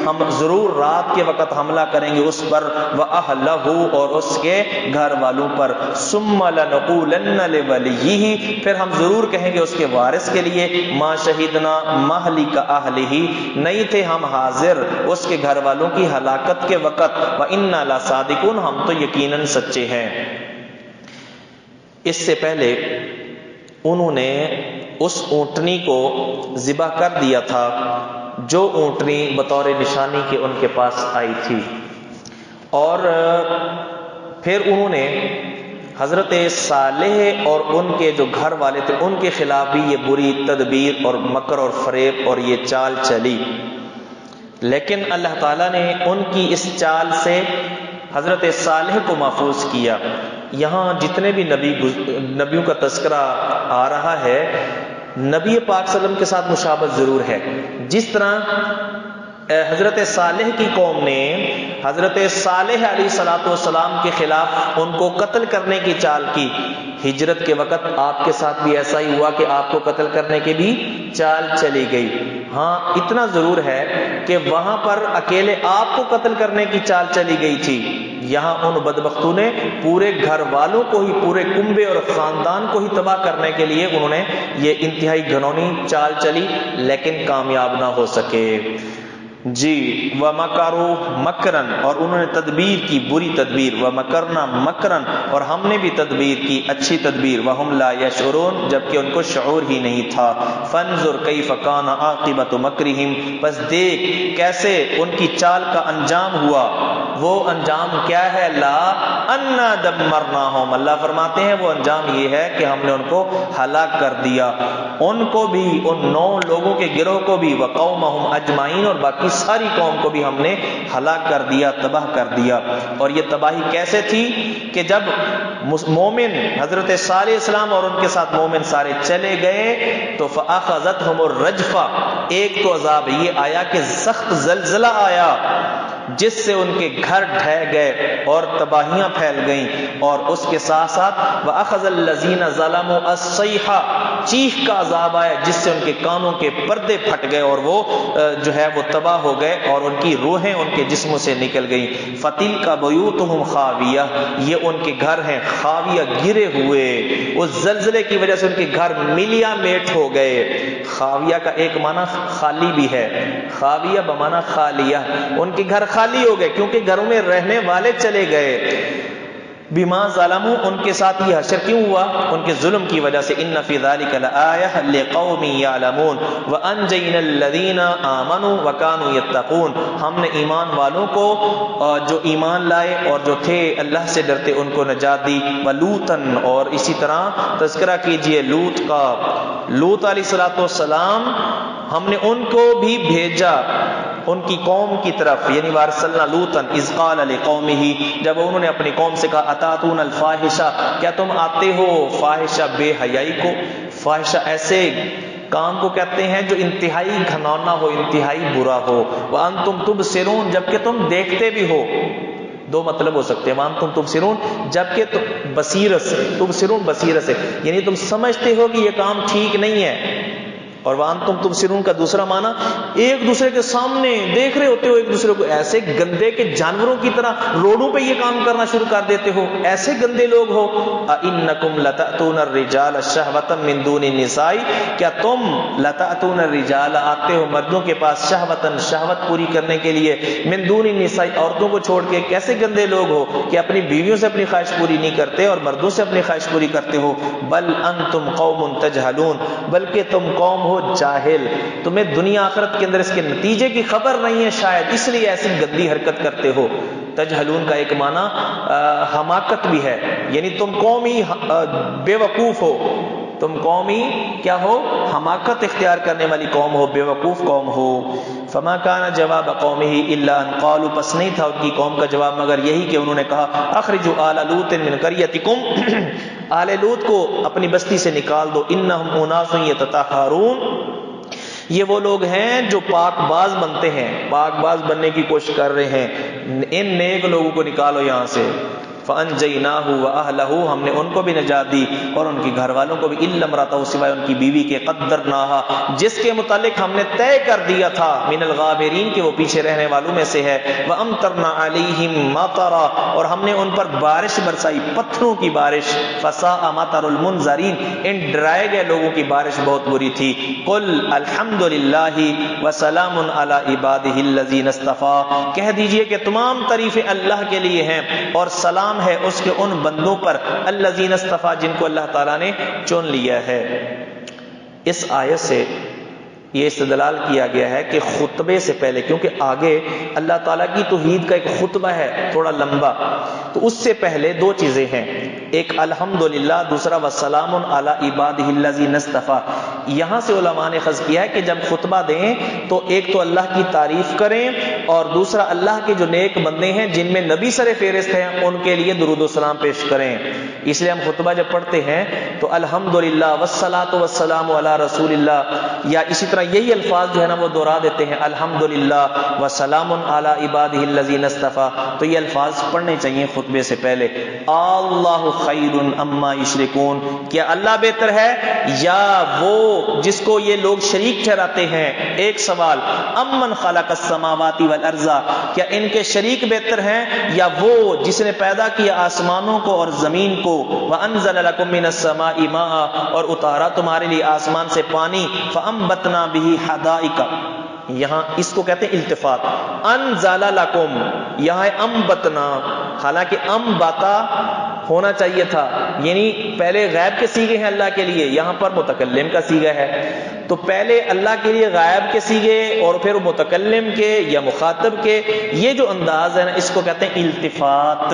ہم ضرور رات کے وقت حملہ کریں گے اس پر, وَأَهْلَهُ اور اس کے گھر والوں پر, ثم لنقولن لولیہ پھر ہم ضرور کہیں گے اس کے وارث کے لیے, ما شہدنا مہلک اہلہ نہیں تھے ہم حاضر اس کے گھر والوں کی ہلاکت کے وقت, وَإِنَّا لَصَادِقُونَ ہم تو یقیناً سچے ہیں. اس سے پہلے انہوں نے اس اونٹنی کو ذبح کر دیا تھا جو اونٹنی بطور نشانی کے ان کے پاس آئی تھی, اور پھر انہوں نے حضرت صالح اور ان کے جو گھر والے تھے ان کے خلاف بھی یہ بری تدبیر اور مکر اور فریب اور یہ چال چلی. لیکن اللہ تعالیٰ نے ان کی اس چال سے حضرت صالح کو محفوظ کیا. یہاں جتنے بھی نبیوں کا تذکرہ آ رہا ہے, نبی پاک صلی اللہ علیہ وسلم کے ساتھ مشابہت ضرور ہے. جس طرح حضرت صالح کی قوم نے حضرت صالح علیہ الصلوۃ والسلام کے خلاف ان کو قتل کرنے کی چال کی, ہجرت کے وقت آپ کے ساتھ بھی ایسا ہی ہوا کہ آپ کو قتل کرنے کی بھی چال چلی گئی. ہاں اتنا ضرور ہے کہ وہاں پر اکیلے آپ کو قتل کرنے کی چال چلی گئی تھی, یہاں ان بدبختوں نے پورے گھر والوں کو ہی, پورے کنبے اور خاندان کو ہی تباہ کرنے کے لیے انہوں نے یہ انتہائی گھنونی چال چلی, لیکن کامیاب نہ ہو سکے. جی وَمَكَرُوا مَكْرًا اور انہوں نے تدبیر کی بری تدبیر, وَمَكَرْنَا مَكْرًا اور ہم نے بھی تدبیر کی اچھی تدبیر, وَهُمْ لَا يَشْعُرُونَ جبکہ ان کو شعور ہی نہیں تھا. فَانظُرْ كَيْفَ كَانَ عَاقِبَةُ مَكْرِهِمْ بس دیکھ کیسے ان کی چال کا انجام ہوا. وہ انجام کیا ہے؟ لا انا دمرناہم اللہ فرماتے ہیں وہ انجام یہ ہے کہ ہم نے ان کو ہلاک کر دیا, ان کو بھی, ان 9 لوگوں کے گروہ کو بھی, وقومہم اجمعین اور باقی ساری قوم کو بھی ہم نے ہلاک کر دیا, تباہ کر دیا. اور یہ تباہی کیسے تھی کہ جب مومن حضرت صالح السلام اور ان کے ساتھ مومن سارے چلے گئے تو فاخذتہم الرجفہ ایک تو عذاب یہ آیا کہ سخت زلزلہ آیا جس سے ان کے گھر ڈھہ گئے اور تباہیاں پھیل گئیں, اور اس کے ساتھ ساتھ وَأَخَذَ الَّذِينَ ظَلَمُوا الصَّيْحَةُ چیخ کا عذاب آیا جس سے ان کے کانوں کے پردے پھٹ گئے اور وہ جو ہے وہ تباہ ہو گئے اور ان کی روحیں ان کے جسموں سے نکل گئیں. فَتِلْكَ بُيُوتُهُمْ خَاوِيَةٌ یہ ان کے گھر ہیں خاویہ, گرے ہوئے, اس زلزلے کی وجہ سے ان کے گھر ملیا میٹ ہو گئے. خاویہ کا ایک معنی خالی بھی ہے, خاویہ بمعنی خالیہ, ان کے گھر خالی ہو گئے کیونکہ گھروں میں رہنے والے چلے گئے. بما ظلموا ان کے ساتھ یہ حشر کیوں ہوا؟ ان کے ظلم کی وجہ سے. ان فی ذلک لآیہ لقوم یعلمون وانجینا الذین آمنوا وکانوا یتقون ہم نے ایمان والوں کو جو ایمان لائے اور جو تھے اللہ سے ڈرتے ان کو نجات دی. ولوطن اور اسی طرح تذکرہ کیجئے لوط کا, لوط علیہ السلام ہم نے ان کو بھی بھیجا ان کی قوم کی طرف, یعنی وارسلنا لوطن اذ قال لقومہ جب انہوں نے اپنی قوم سے کہا اتاتون الفاحشہ کیا تم آتے ہو فاحشہ بے حیائی کو. فاحشہ ایسے کام کو کہتے ہیں جو انتہائی گھناؤنا ہو, انتہائی برا ہو. وانتم تبصرون جبکہ تم دیکھتے بھی ہو, 2 مطلب ہو سکتے ہیں. وانتم تبصرون جبکہ بصیرت سے, تبصرون بصیرت سے یعنی تم سمجھتے ہو کہ یہ کام ٹھیک نہیں ہے. اور وانتم تبصرون کا دوسرا معنی ایک دوسرے کے سامنے دیکھ رہے ہوتے ہو ایک دوسرے کو, ایسے گندے کے جانوروں کی طرح روڈوں پہ یہ کام کرنا شروع کر دیتے ہو, ایسے گندے لوگ ہو. اِنَّكُمْ لَتَأْتُونَ الرِّجَالَ شَهْوَةً مِّن دُونِ النِّسَاءِ کیا تم لَتَأْتُونَ الرِّجَالَ آتے ہو مردوں کے پاس شہوتاً شہوت پوری کرنے کے لیے, مِن دُونِ النِّسَاءِ عورتوں کو چھوڑ کے. کیسے گندے لوگ ہو کہ اپنی بیویوں سے اپنی خواہش پوری نہیں کرتے اور مردوں سے اپنی خواہش پوری کرتے ہو. بل انتم قوم تجہلون بلکہ تم قوم جاہل, تمہیں دنیا آخرت کے اندر اس کے نتیجے کی خبر نہیں ہے شاید, اس لیے ایسی گندی حرکت کرتے ہو. تجہلون کا ایک معنی حماقت بھی ہے, یعنی تم قومی بے وقوف ہو, تم قومی کیا ہو, حماقت اختیار کرنے والی قوم ہو, بے وقوف قوم ہو. فما کان جواب قومہ الا ان قالوا، پس نہیں تھا ان کی قوم کا جواب مگر یہی کہ انہوں نے کہا اخرجوا آل لوط من قریتکم، آل لوط کو اپنی بستی سے نکال دو، انہم اناس یتطہرون، یہ وہ لوگ ہیں جو پاک باز بنتے ہیں، پاک باز بننے کی کوشش کر رہے ہیں، ان نیک لوگوں کو نکالو یہاں سے۔ فَأَنْجَيْنَاهُ وَأَهْلَهُ، ہم نے ان کو بھی نجات دی اور ان کی گھر والوں کو بھی، إِلَّا امْرَأَتَهُ، سوائے ان کی بیوی کے، قَدَّرْنَاهَا، جس کے متعلق ہم نے طے کر دیا تھا، مِنَ الْغَابِرِينَ، کہ وہ پیچھے رہنے والوں میں سے ہے، وَأَمْطَرْنَا عَلَيْهِمْ مَطَرًا، اور ہم نے ان پر بارش برسائی، پتھروں کی بارش، فَسَاءَ مَطَرُ الْمُنذَرِينَ، ان ڈرائے گئے لوگوں کی بارش بہت بری تھی۔ قُلْ الْحَمْدُ لِلَّهِ وَسَلَامٌ عَلَى عِبَادِهِ الَّذِينَ اصْطَفَىٰ، کہہ دیجئے کہ تمام تعریفیں اللہ کے لیے ہیں اور سلام ہے اس کے ان بندوں پر، الذین اصطفیٰ، جن کو اللہ تعالیٰ نے چن لیا ہے۔ اس آیت سے یہ استدلال کیا گیا ہے کہ خطبے سے پہلے، کیونکہ آگے اللہ تعالیٰ کی توحید کا ایک خطبہ ہے تھوڑا لمبا، تو اس سے پہلے دو چیزیں ہیں، ایک الحمدللہ، دوسرا وسلام علی عبادہ الذین اصطفیٰ۔ یہاں سے علماء نے خذ کیا ہے کہ جب خطبہ دیں تو ایک تو اللہ کی تعریف کریں اور دوسرا اللہ کے جو نیک بندے ہیں جن میں نبی سر فہرست ہیں ان کے لیے درود و سلام پیش کریں۔ اس لیے ہم خطبہ جب پڑھتے ہیں تو الحمدللہ والصلاۃ والسلام علی رسول اللہ، یا اسی طرح یہی الفاظ جو ہے نا وہ دہرا دیتے ہیں، الحمدللہ وسلام علی عبادہ الذین اصطفیٰ، تو یہ الفاظ پڑھنے چاہیے خطبے سے پہلے۔ اللہ خیر اما یشرکون، کیا اللہ بہتر ہے یا وہ جس کو یہ لوگ شریک ٹھہراتے ہیں؟ ایک سوال، امن خلق السماوات والارض، کیا ان کے شریک بہتر ہیں یا وہ جس نے پیدا کیا آسمانوں کو اور زمین کو؟ وانزل لکم من السماء ماء، اور اتارا تمہارے لیے آسمان سے پانی، فانبتنا به حدائق، یہاں اس کو کہتے ہیں التفات، انزل لکم، یہاں انبتنا، حالانکہ انبتا ہونا چاہیے تھا، یعنی پہلے غیب کے سیغے ہیں اللہ کے لیے، یہاں پر متکلم کا سیغہ ہے، تو پہلے اللہ کے لیے غائب کے سیغے اور پھر متکلم کے یا مخاطب کے، یہ جو انداز ہے نا اس کو کہتے ہیں التفات۔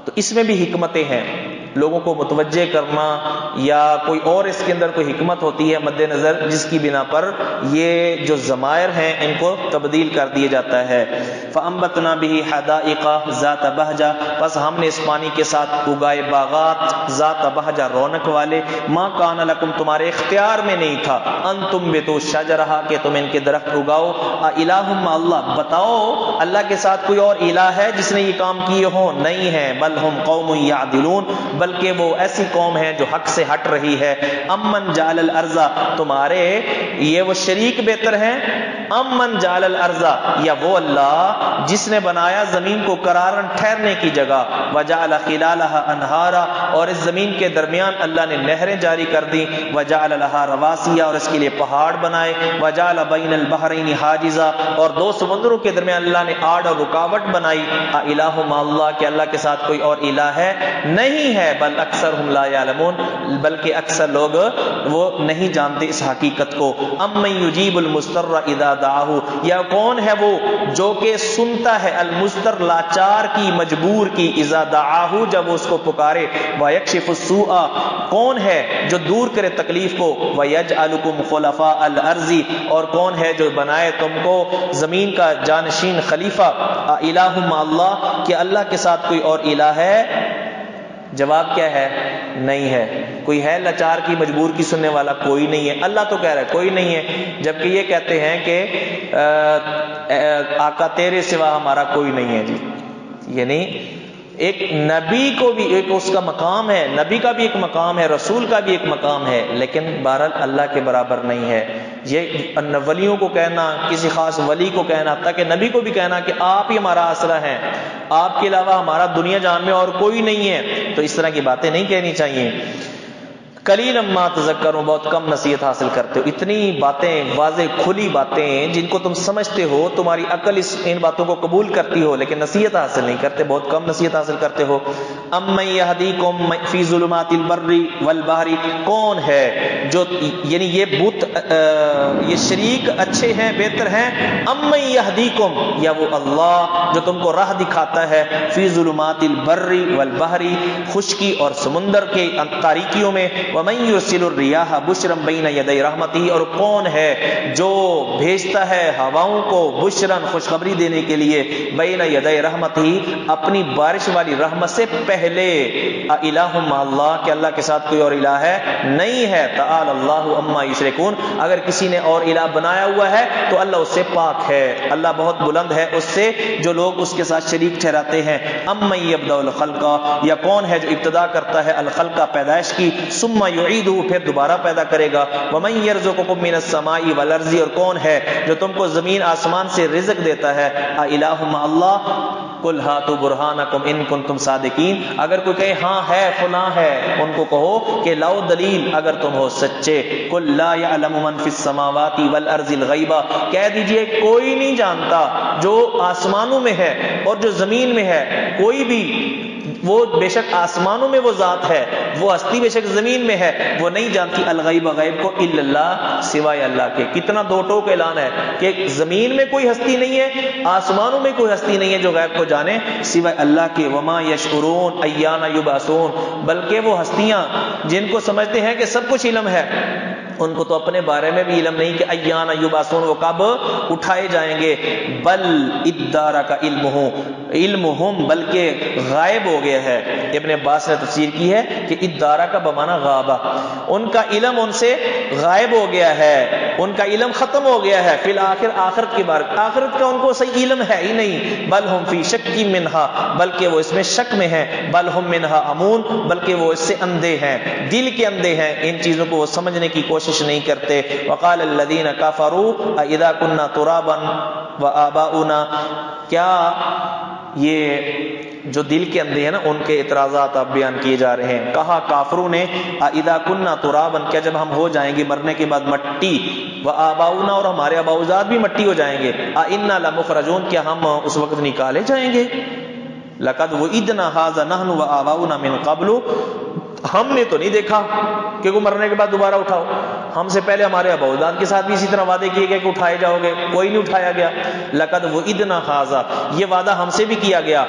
تو اس میں بھی حکمتیں ہیں، لوگوں کو متوجہ کرنا یا کوئی اور اس کے اندر کوئی حکمت ہوتی ہے مد نظر، جس کی بنا پر یہ جو ضمائر ہیں ان کو تبدیل کر دیا جاتا ہے۔ فَأَنبَتْنَا بِهِ حَدَائِقَ ذَاتَ بَهْجَةٍ، پس ہم نے اس پانی کے ساتھ اگائے باغات ذات بہجہ، رونق والے، مَا كَانَ لَكُمْ، تمہارے اختیار میں نہیں تھا، أَن تُنبِتُوا شَجَرَهَا، کہ تم ان کے درخت اگاؤ، أَإِلَٰهٌ مَّعَ اللَّهِ، بتاؤ اللہ کے ساتھ کوئی اور الہ ہے جس نے یہ کام کیے ہوں؟ نہیں ہے، بل ہم قوم یعدلون، بلکہ وہ ایسی قوم ہے جو حق سے ہٹ رہی ہے۔ امن جعل الارض، تمہارے یہ وہ شریک بہتر ہیں، امن جعل الارض، یا وہ اللہ جس نے بنایا زمین کو قرارن، ٹھہرنے کی جگہ، وجعل خلالها انہارا، اور اس زمین کے درمیان اللہ نے نہریں جاری کر دی، وجعل لها رواسیا، اور اس کے لیے پہاڑ بنائے، وجعل بین البحرین حاجزا، اور دو سمندروں کے درمیان اللہ نے آڑ اور رکاوٹ بنائی۔ الہ مع اللہ، کہ اللہ کے ساتھ کوئی اور الہ ہے؟ نہیں ہے، بل اکثرهم لا یعلمون، بلکہ اکثر لوگ وہ نہیں جانتے اس حقیقت کو۔ امن یجیب المضطر اذا دعاہ، یا کون ہے وہ جو کہ سنتا ہے المضطر، لاچار کی، مجبور کی، اذا دعاہ، جب وہ اس کو پکارے، ویکشف السوء، کون ہے جو دور کرے تکلیف کو، ویجعلکم خلفاء الارض، اور کون ہے جو بنائے تم کو زمین کا جانشین، خلیفہ۔ الہ مع اللہ، کہ اللہ کے ساتھ کوئی اور الہ ہے؟ جواب کیا ہے؟ نہیں ہے۔ کوئی ہے لاچار کی، مجبور کی سننے والا؟ کوئی نہیں ہے۔ اللہ تو کہہ رہا ہے کوئی نہیں ہے، جبکہ یہ کہتے ہیں کہ آقا تیرے سوا ہمارا کوئی نہیں ہے جی۔ یعنی ایک نبی کو بھی ایک اس کا مقام ہے، نبی کا بھی ایک مقام ہے، رسول کا بھی ایک مقام ہے، لیکن بہرحال اللہ کے برابر نہیں ہے۔ یہ ولیوں کو کہنا، کسی خاص ولی کو کہنا، تاکہ نبی کو بھی کہنا کہ آپ ہی ہمارا آسرا ہیں، آپ کے علاوہ ہمارا دنیا جہان میں اور کوئی نہیں ہے، تو اس طرح کی باتیں نہیں کہنی چاہیے۔ قلیلا ما تذکرون، بہت کم نصیحت حاصل کرتے ہو۔ اتنی باتیں واضح کھلی باتیں جن کو تم سمجھتے ہو، تمہاری عقل ان باتوں کو قبول کرتی ہو، لیکن نصیحت حاصل نہیں کرتے، بہت کم نصیحت حاصل کرتے ہو۔ امن یہدیکم فی ظلمات البر والبحر، کون ہے جو، یعنی یہ بت، یہ شریک اچھے ہیں، بہتر ہیں، امن یہدیکم، یا وہ اللہ جو تم کو راہ دکھاتا ہے، فی ظلمات البر والبحر، خشکی اور سمندر کے تاریکیوں میں، وَمَن يُرْسِلُ الرِّيَاحَ بُشْرًا بَيْنَ يَدَيْ رَحْمَتِهِ، اور کون ہے جو بھیجتا ہے ہواؤں کو بشرن خوشخبری دینے کے لیے بین یدی رحمتہ اپنی بارش والی رحمت سے پہلے، الہ مع اللہ کہ اللہ کے ساتھ کوئی اور الہ ہے نہیں ہے، تعالی اللہ عما یشرکون اگر کسی نے اور الہ بنایا ہوا ہے تو اللہ اس سے پاک ہے، اللہ بہت بلند ہے اس سے جو لوگ اس کے ساتھ شریک ٹھہراتے ہیں۔ امن یبدأ الخلق، یا کون ہے جو ابتدا کرتا ہے الخلق پیدائش کی، ثم یعیدہ پھر دوبارہ پیدا کرے گا، ومن یرزقکم من السماء والارض، اور کون ہے جو تم کو زمین آسمان سے رزق دیتا ہے، الہ مع اللہ قل ہاتوا برہانکم ان کنتم صادقین، اگر کوئی کہے ہاں ہے فلاں ہے، ان کو کہو کہ لاؤ دلیل اگر تم ہو سچے، قل لا یعلم من فی السماوات والارض الغیب، کہہ دیجئے کوئی نہیں جانتا جو آسمانوں میں ہے اور جو زمین میں ہے، کوئی بھی، وہ بے شک آسمانوں میں وہ ذات ہے، وہ ہستی بے شک زمین میں ہے، وہ نہیں جانتی الغیب غیب کو الا اللہ سوائے اللہ کے۔ کتنا دو ٹوک اعلان ہے کہ زمین میں کوئی ہستی نہیں ہے، آسمانوں میں کوئی ہستی نہیں ہے جو غیب کو جانے سوائے اللہ کے۔ وما یشعرون ایان یبعثون، بلکہ وہ ہستیاں جن کو سمجھتے ہیں کہ سب کچھ علم ہے، ان کو تو اپنے بارے میں بھی علم نہیں کہ ایان یبعثون وہ کب اٹھائے جائیں گے۔ بل ادارک علمہم، بلکہ غائب ہو گیا ہے۔ ابن عباس نے تفسیر کی ہے کہ ادارک بمعنی غابہ، ان کا علم ان سے غائب ہو گیا ہے، ان کا علم ختم ہو گیا ہے، فی الآخر آخرت کے بارے، آخرت کا ان کو صحیح علم ہے ہی نہیں۔ بل ہم فی شک منہا، بلکہ وہ اس میں شک میں ہیں، بل ہم منہا عمون، بلکہ وہ اس سے اندھے ہیں، دل کے اندھے ہیں، ان چیزوں کو وہ سمجھنے کی کوشش نہیں کرتے۔ وقال الذین کفروا اذا کنا ترابا وآباؤنا، کیا یہ جو دل کے اندھے ہیں نا ان کے اعتراضات آپ بیان کیے جا رہے ہیں۔ کہا کافروں نے اذا کنا ترابا، کیا جب ہم ہو جائیں گے مرنے کے بعد مٹی، وآباؤنا اور ہمارے آباء و اجداد بھی مٹی ہو جائیں گے، انا لمخرجون، کیا ہم اس وقت نکالے جائیں گے؟ لقد وعدنا هذا نحن وآباؤنا من قبل، ہم نے تو نہیں دیکھا کہ وہ مرنے کے بعد دوبارہ اٹھاؤ، ہم سے پہلے ہمارے آباء و اجداد کے ساتھ بھی اسی طرح وعدے کیے گئے کہ اٹھائے جاؤ گے، کوئی نہیں اٹھایا گیا۔ لقد وعدنا هذا، یہ وعدہ ہم سے بھی کیا گیا،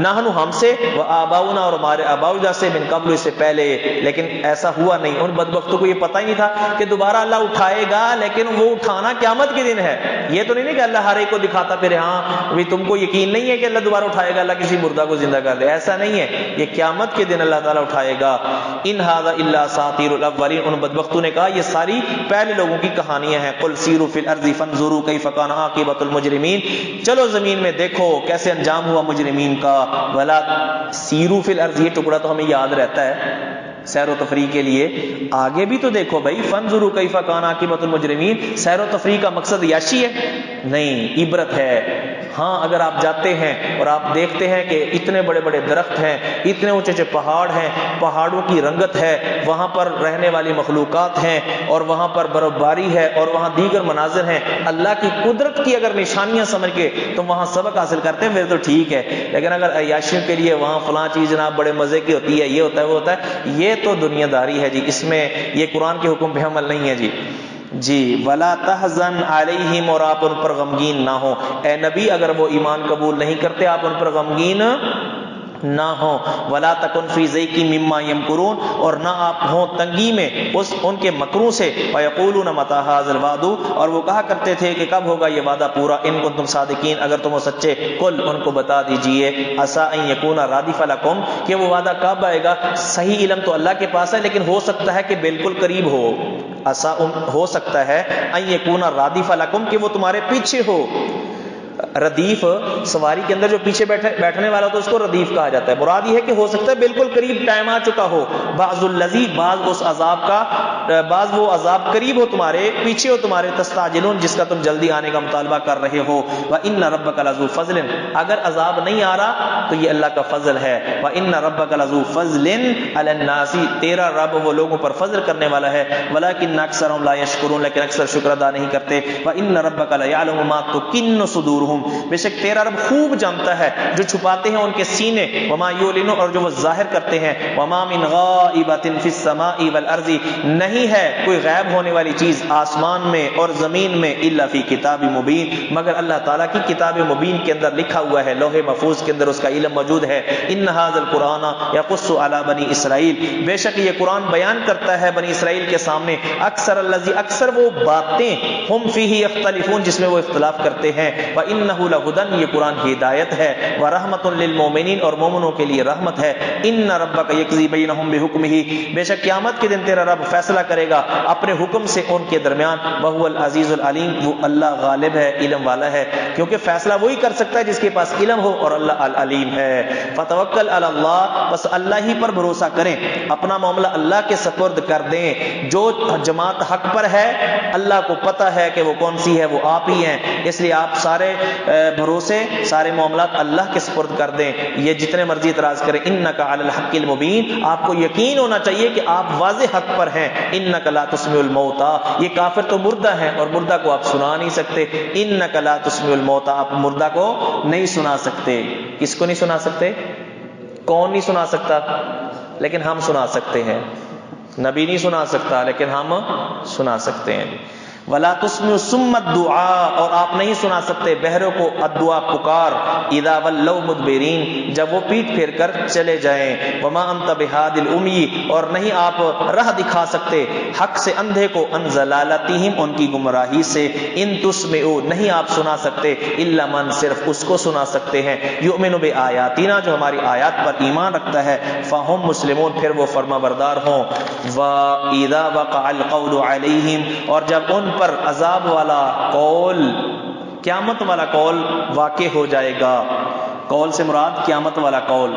نحن ہم سے، وآباؤنا اور ہمارے آباء و اجداد سے، من قبل اس سے پہلے، لیکن ایسا ہوا نہیں۔ ان بدبختوں کو یہ پتہ ہی نہیں تھا کہ دوبارہ اللہ اٹھائے گا، لیکن وہ اٹھانا قیامت کے دن ہے، یہ تو نہیں کہ اللہ ہر ایک کو دکھاتا پھر ہاں ابھی تم کو یقین نہیں ہے کہ اللہ دوبارہ اٹھائے گا، اللہ کسی مردہ کو زندہ کر دے، ایسا نہیں ہے، یہ قیامت کے دن اللہ تعالیٰ اٹھائے گا۔ ان ھذا الا اساطیر الاولین، ان بدبختوں نے کہا یہ ساری پہلے لوگوں کی کہانیاں ہیں۔ قل سیروا فی الارض فانظروا کیف کان عاقبۃ المجرمین، چلو زمین میں دیکھو کیسے انجام ہوا مجرمین کا۔ ولا سیروا فی الارض، یہ ٹکڑا تو ہمیں یاد رہتا ہے سیر و تفریح کے لیے، آگے بھی تو دیکھو بھائی، فانظروا کیف کان عاقبۃ المجرمین، سیر و تفریح کا مقصد عیاشی ہے نہیں، عبرت ہے۔ ہاں اگر آپ جاتے ہیں اور آپ دیکھتے ہیں کہ اتنے بڑے بڑے درخت ہیں، اتنے اونچے اونچے پہاڑ ہیں، پہاڑوں کی رنگت ہے، وہاں پر رہنے والی مخلوقات ہیں، اور وہاں پر برف باری ہے، اور وہاں دیگر مناظر ہیں، اللہ کی قدرت کی اگر نشانیاں سمجھ کے تم وہاں سبق حاصل کرتے ہیں پھر تو ٹھیک ہے، لیکن اگر عیاشیوں کے لیے وہاں فلاں چیز جناب بڑے مزے کی ہوتی ہے، یہ ہوتا ہے وہ ہوتا ہے، یہ تو دنیا داری ہے جی، اس میں یہ قرآن کے حکم پہ عمل نہیں ہے جی۔ ولا تحزن علیہم، اور آپ ان پر غمگین نہ ہو، اے نبی اگر وہ ایمان قبول نہیں کرتے آپ ان پر غمگین نہ ہو۔ ولا تکن فی ضیق مما یمکرون، اور نہ آپ ہوں تنگی میں اس ان کے مکروں سے۔ ویقولون متی ھذا الوعد، اور وہ کہا کرتے تھے کہ کب ہوگا یہ وعدہ پورا، ان کنتم صادقین اگر تم ہو سچے۔ قل، ان کو بتا دیجئے، عسیٰ ان یکون رادف لکم، کہ وہ وعدہ کب آئے گا، صحیح علم تو اللہ کے پاس ہے لیکن ہو سکتا ہے کہ بالکل قریب ہو، عسیٰ ہو سکتا ہے ان یکون رادف لکم، کہ وہ تمہارے پیچھے ہو۔ ردیف سواری کے اندر جو پیچھے بیٹھنے والا تو اس کو ردیف کہا جاتا ہے، مراد یہ ہے کہ ہو سکتا ہے بالکل قریب ٹائم آ چکا ہو، بعض الذی، بعض اس عذاب کا، بعض وہ عذاب قریب ہو تمہارے پیچھے ہو تمہارے، تستعجلون جس کا تم جلدی آنے کا مطالبہ کر رہے ہو۔ وان ربک لذو فضل، اگر عذاب نہیں آ رہا تو یہ اللہ کا فضل ہے۔ وان ربک لذو فضل علی الناس، تیرا رب وہ لوگوں پر فضل کرنے والا ہے، ولکن اکثرهم لا یشکرون، لیکن اکثر شکر ادا نہیں کرتے۔ وان ربک لیعلم ما تکن صدورهم، بے شک تیرا رب خوب جانتا ہے جو چھپاتے ہیں ان کے سینے، وما یعلنون اور جو وہ ظاہر کرتے ہیں، وما من غائبۃ فی السماء والارض نہیں ہے کوئی غائب ہونے والی چیز آسمان میں اور زمین میں، الا فی کتاب مبین مگر اللہ تعالیٰ کی کتاب مبین کے اندر لکھا ہوا ہے، لوح محفوظ کے اندر اس کا علم موجود ہے۔ ان ھذا القرآن یقص علی بنی اسرائیل بے شک یہ قرآن بیان کرتا ہے بنی اسرائیل کے سامنے اکثر وہ باتیں ہم فیہ یختلفون جس میں وہ اختلاف کرتے ہیں، وانہ لہدی یہ قرآن ہدایت ہے، ورحمۃ للمؤمنین اور مومنوں کے لیے رحمت ہے۔ ان ربک یقضی بینہم بحکمہ بے شک قیامت کے دن تیرا رب فیصلہ کرے گا اپنے حکم سے ان کے درمیان، وہو العزیز العلیم وہ اللہ غالب ہے علم والا ہے، کیونکہ فیصلہ وہی کر سکتا ہے جس کے پاس علم ہو، اور اللہ العلیم ہے۔ فتوکل علی اللہ بس اللہ ہی پر بھروسہ کریں، اپنا معاملہ اللہ کے سپرد کر دیں۔ جو جماعت حق پر ہے اللہ کو پتہ ہے کہ وہ کون سی ہے، وہ آپ ہی ہیں، اس لیے آپ سارے بھروسے سارے معاملات اللہ کے سپرد کر دیں، یہ جتنے مرضی اعتراض کریں۔ انک علی الحق المبین آپ کو یقین ہونا چاہیے کہ آپ واضح حق پر ہیں۔ انک لا تسمع الموتى یہ کافر تو مردہ ہیں اور مردہ کو آپ سنا نہیں سکتے، انک لا تسمع الموتى آپ مردہ کو نہیں سنا سکتے۔ کس کو نہیں سنا سکتے؟ کون نہیں سنا سکتا؟ لیکن ہم سنا سکتے ہیں۔ نبی نہیں سنا سکتا لیکن ہم سنا سکتے ہیں۔ ولا تسمع الصم الدعاء اور آپ نہیں سنا سکتے بہروں کو الدعاء پکار، اذا ولوا مدبرین جب وہ پیٹ پھیر کر چلے جائیں، وما انت بہاد العمی اور نہیں آپ راہ دکھا سکتے حق سے اندھے کو، ان ضلالتہم ان کی گمراہی سے، ان تسمعوا نہیں آپ سنا سکتے الا من صرف اس کو سنا سکتے ہیں، یؤمن بآیاتنا جو ہماری آیات پر ایمان رکھتا ہے، فہم مسلمون پھر وہ فرما بردار ہوں، واذا وقع القول علیہم اور جب ان پر عذاب والا قول قیامت والا قول واقع ہو جائے گا، قول سے مراد قیامت والا قول،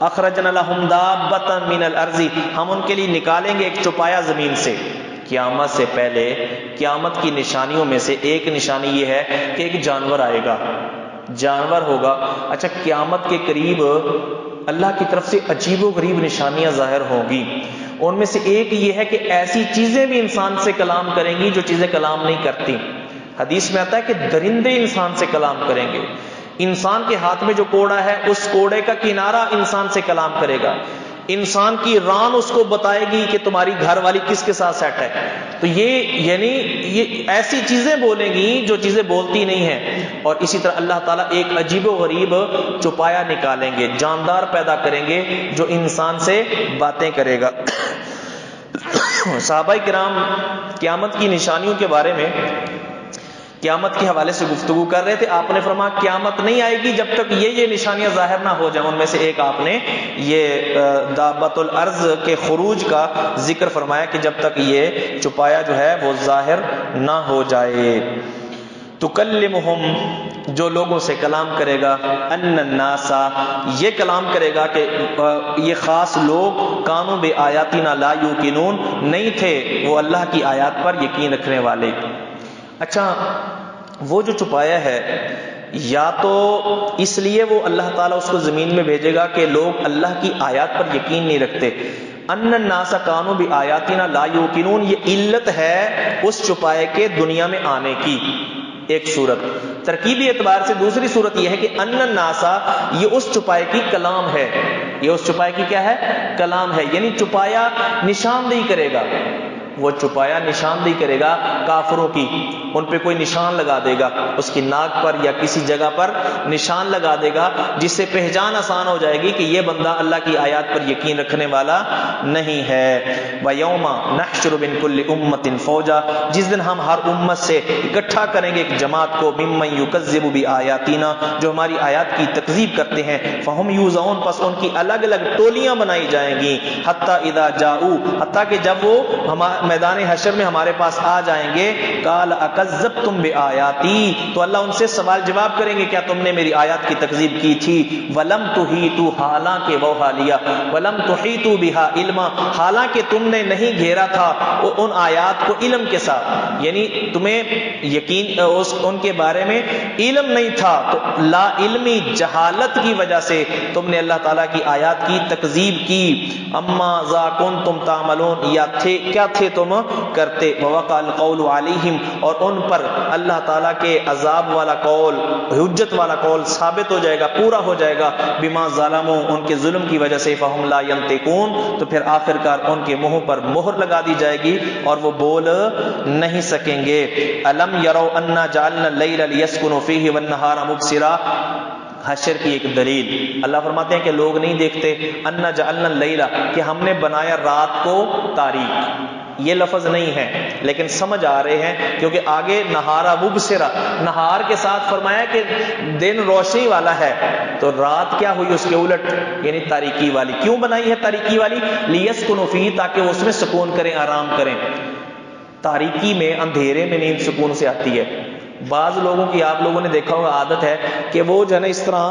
اخرجنا لهم دابۃ من الارض ہم ان کے لیے نکالیں گے ایک چوپایا زمین سے۔ قیامت سے پہلے قیامت کی نشانیوں میں سے ایک نشانی یہ ہے کہ ایک جانور آئے گا، جانور ہوگا۔ اچھا قیامت کے قریب اللہ کی طرف سے عجیب و غریب نشانیاں ظاہر ہوں گی، ان میں سے ایک یہ ہے کہ ایسی چیزیں بھی انسان سے کلام کریں گی جو چیزیں کلام نہیں کرتی۔ حدیث میں آتا ہے کہ درندے انسان سے کلام کریں گے، انسان کے ہاتھ میں جو کوڑا ہے اس کوڑے کا کنارہ انسان سے کلام کرے گا، انسان کی ران اس کو بتائے گی کہ تمہاری گھر والی کس کے ساتھ سیٹ ہے۔ تو یہ ایسی چیزیں بولیں گی جو چیزیں بولتی نہیں ہیں۔ اور اسی طرح اللہ تعالیٰ ایک عجیب و غریب چوپایا نکالیں گے، جاندار پیدا کریں گے جو انسان سے باتیں کرے گا۔ صحابہ کرام قیامت کی نشانیوں کے بارے میں قیامت کے حوالے سے گفتگو کر رہے تھے، آپ نے فرمایا قیامت نہیں آئے گی جب تک یہ نشانیاں ظاہر نہ ہو جائیں۔ ان میں سے ایک آپ نے یہ دابۃ الارض کے خروج کا ذکر فرمایا کہ جب تک یہ چوپایا جو ہے وہ ظاہر نہ ہو جائے۔ تکلمہم جو لوگوں سے کلام کرے گا، ان الناس یہ کلام کرے گا کہ یہ خاص لوگ کانوا بآیاتنا لا یوقنون نہیں تھے وہ اللہ کی آیات پر یقین رکھنے والے۔ اچھا وہ جو چھپایا ہے یا تو اس لیے وہ اللہ تعالیٰ اس کو زمین میں بھیجے گا کہ لوگ اللہ کی آیات پر یقین نہیں رکھتے، ان الناس کانوا بآیاتنا لا یوقنون یہ علت ہے اس چھپائے کے دنیا میں آنے کی ایک صورت۔ ترکیبی اعتبار سے دوسری صورت یہ ہے کہ ان الناس یہ اس چھپائے کی کلام ہے، یہ اس چھپائے کی کیا ہے؟ کلام ہے، یعنی چھپایا نشاندہی کرے گا، وہ چھپایا نشاندہی کرے گا کافروں کی، ان پہ کوئی نشان لگا دے گا، اس کی ناک پر یا کسی جگہ پر نشان لگا دے گا جس سے پہچان آسان ہو جائے گی کہ یہ بندہ اللہ کی آیات پر یقین رکھنے والا نہیں ہے۔ وَيَوْمَ نَحْشُرُ مِنْ كُلِّ أُمَّةٍ فَوْجًا جس دن ہم ہر امت سے اکٹھا کریں گے ایک جماعت کو، مِمَّن يُكَذِّبُ بِآیاتِنَا جو ہماری آیات کی تکذیب کرتے ہیں، فَهُمْ يُوزَعُونَ پس ان کی الگ الگ ٹولیاں بنائی جائیں گی، حتیٰ اذا جاؤ حتیٰ کہ جب وہ میدان حشر میں ہمارے پاس آ جائیں گے، قال اکذبتم بآیاتی تو اللہ ان سے سوال جواب کریں گے کیا تم نے میری آیات کی تکذیب کی تھی، ولم تحیطوا حالانکہ وہ حالیہ ولم تحیطوا بها علما حالانکہ تم نے نہیں گھیرا تھا ان آیات کو علم کے ساتھ، یعنی تمہیں یقین ان کے بارے میں علم نہیں تھا، تو لا علمی جہالت کی وجہ سے تم نے اللہ تعالیٰ کی آیات کی تکذیب کی۔ اما ذا کنتم تعملون یا تھے کیا تھے تم کرتے. ووقع القول علیہم، اور ان پر اللہ تعالیٰ کے عذاب والا قول، حجت والا قول ثابت ہو جائے گا، پورا ہو جائے گا. بما ظلموا، ان کے ظلم کی وجہ سے. فہم لا ینطقون، تو پھر آخرکار ان کے منہ پر مہر لگا دی جائے گی اور وہ بول نہیں سکیں گے. الم یروا انا جعلنا اللیل لیسکنوا فیہ والنہار مبصرا، حشر کی ایک دلیل. اللہ فرماتے ہیں کہ لوگ نہیں دیکھتے. انا جعلنا اللیل، کہ ہم نے بنایا رات کو تاریک. یہ لفظ نہیں ہے لیکن سمجھ آ رہے ہیں، کیونکہ آگے نہارا مبصرا، نہار کے ساتھ فرمایا کہ دن روشنی والا ہے، تو رات کیا ہوئی اس کے الٹ، یعنی تاریکی والی. کیوں بنائی ہے تاریکی والی؟ لیسکنوا فیہ، تاکہ اس میں سکون کریں، آرام کریں. تاریکی میں، اندھیرے میں نیند سکون سے آتی ہے. بعض لوگوں کی، آپ لوگوں نے دیکھا ہوگا، عادت ہے کہ وہ جو ہے نا اس طرح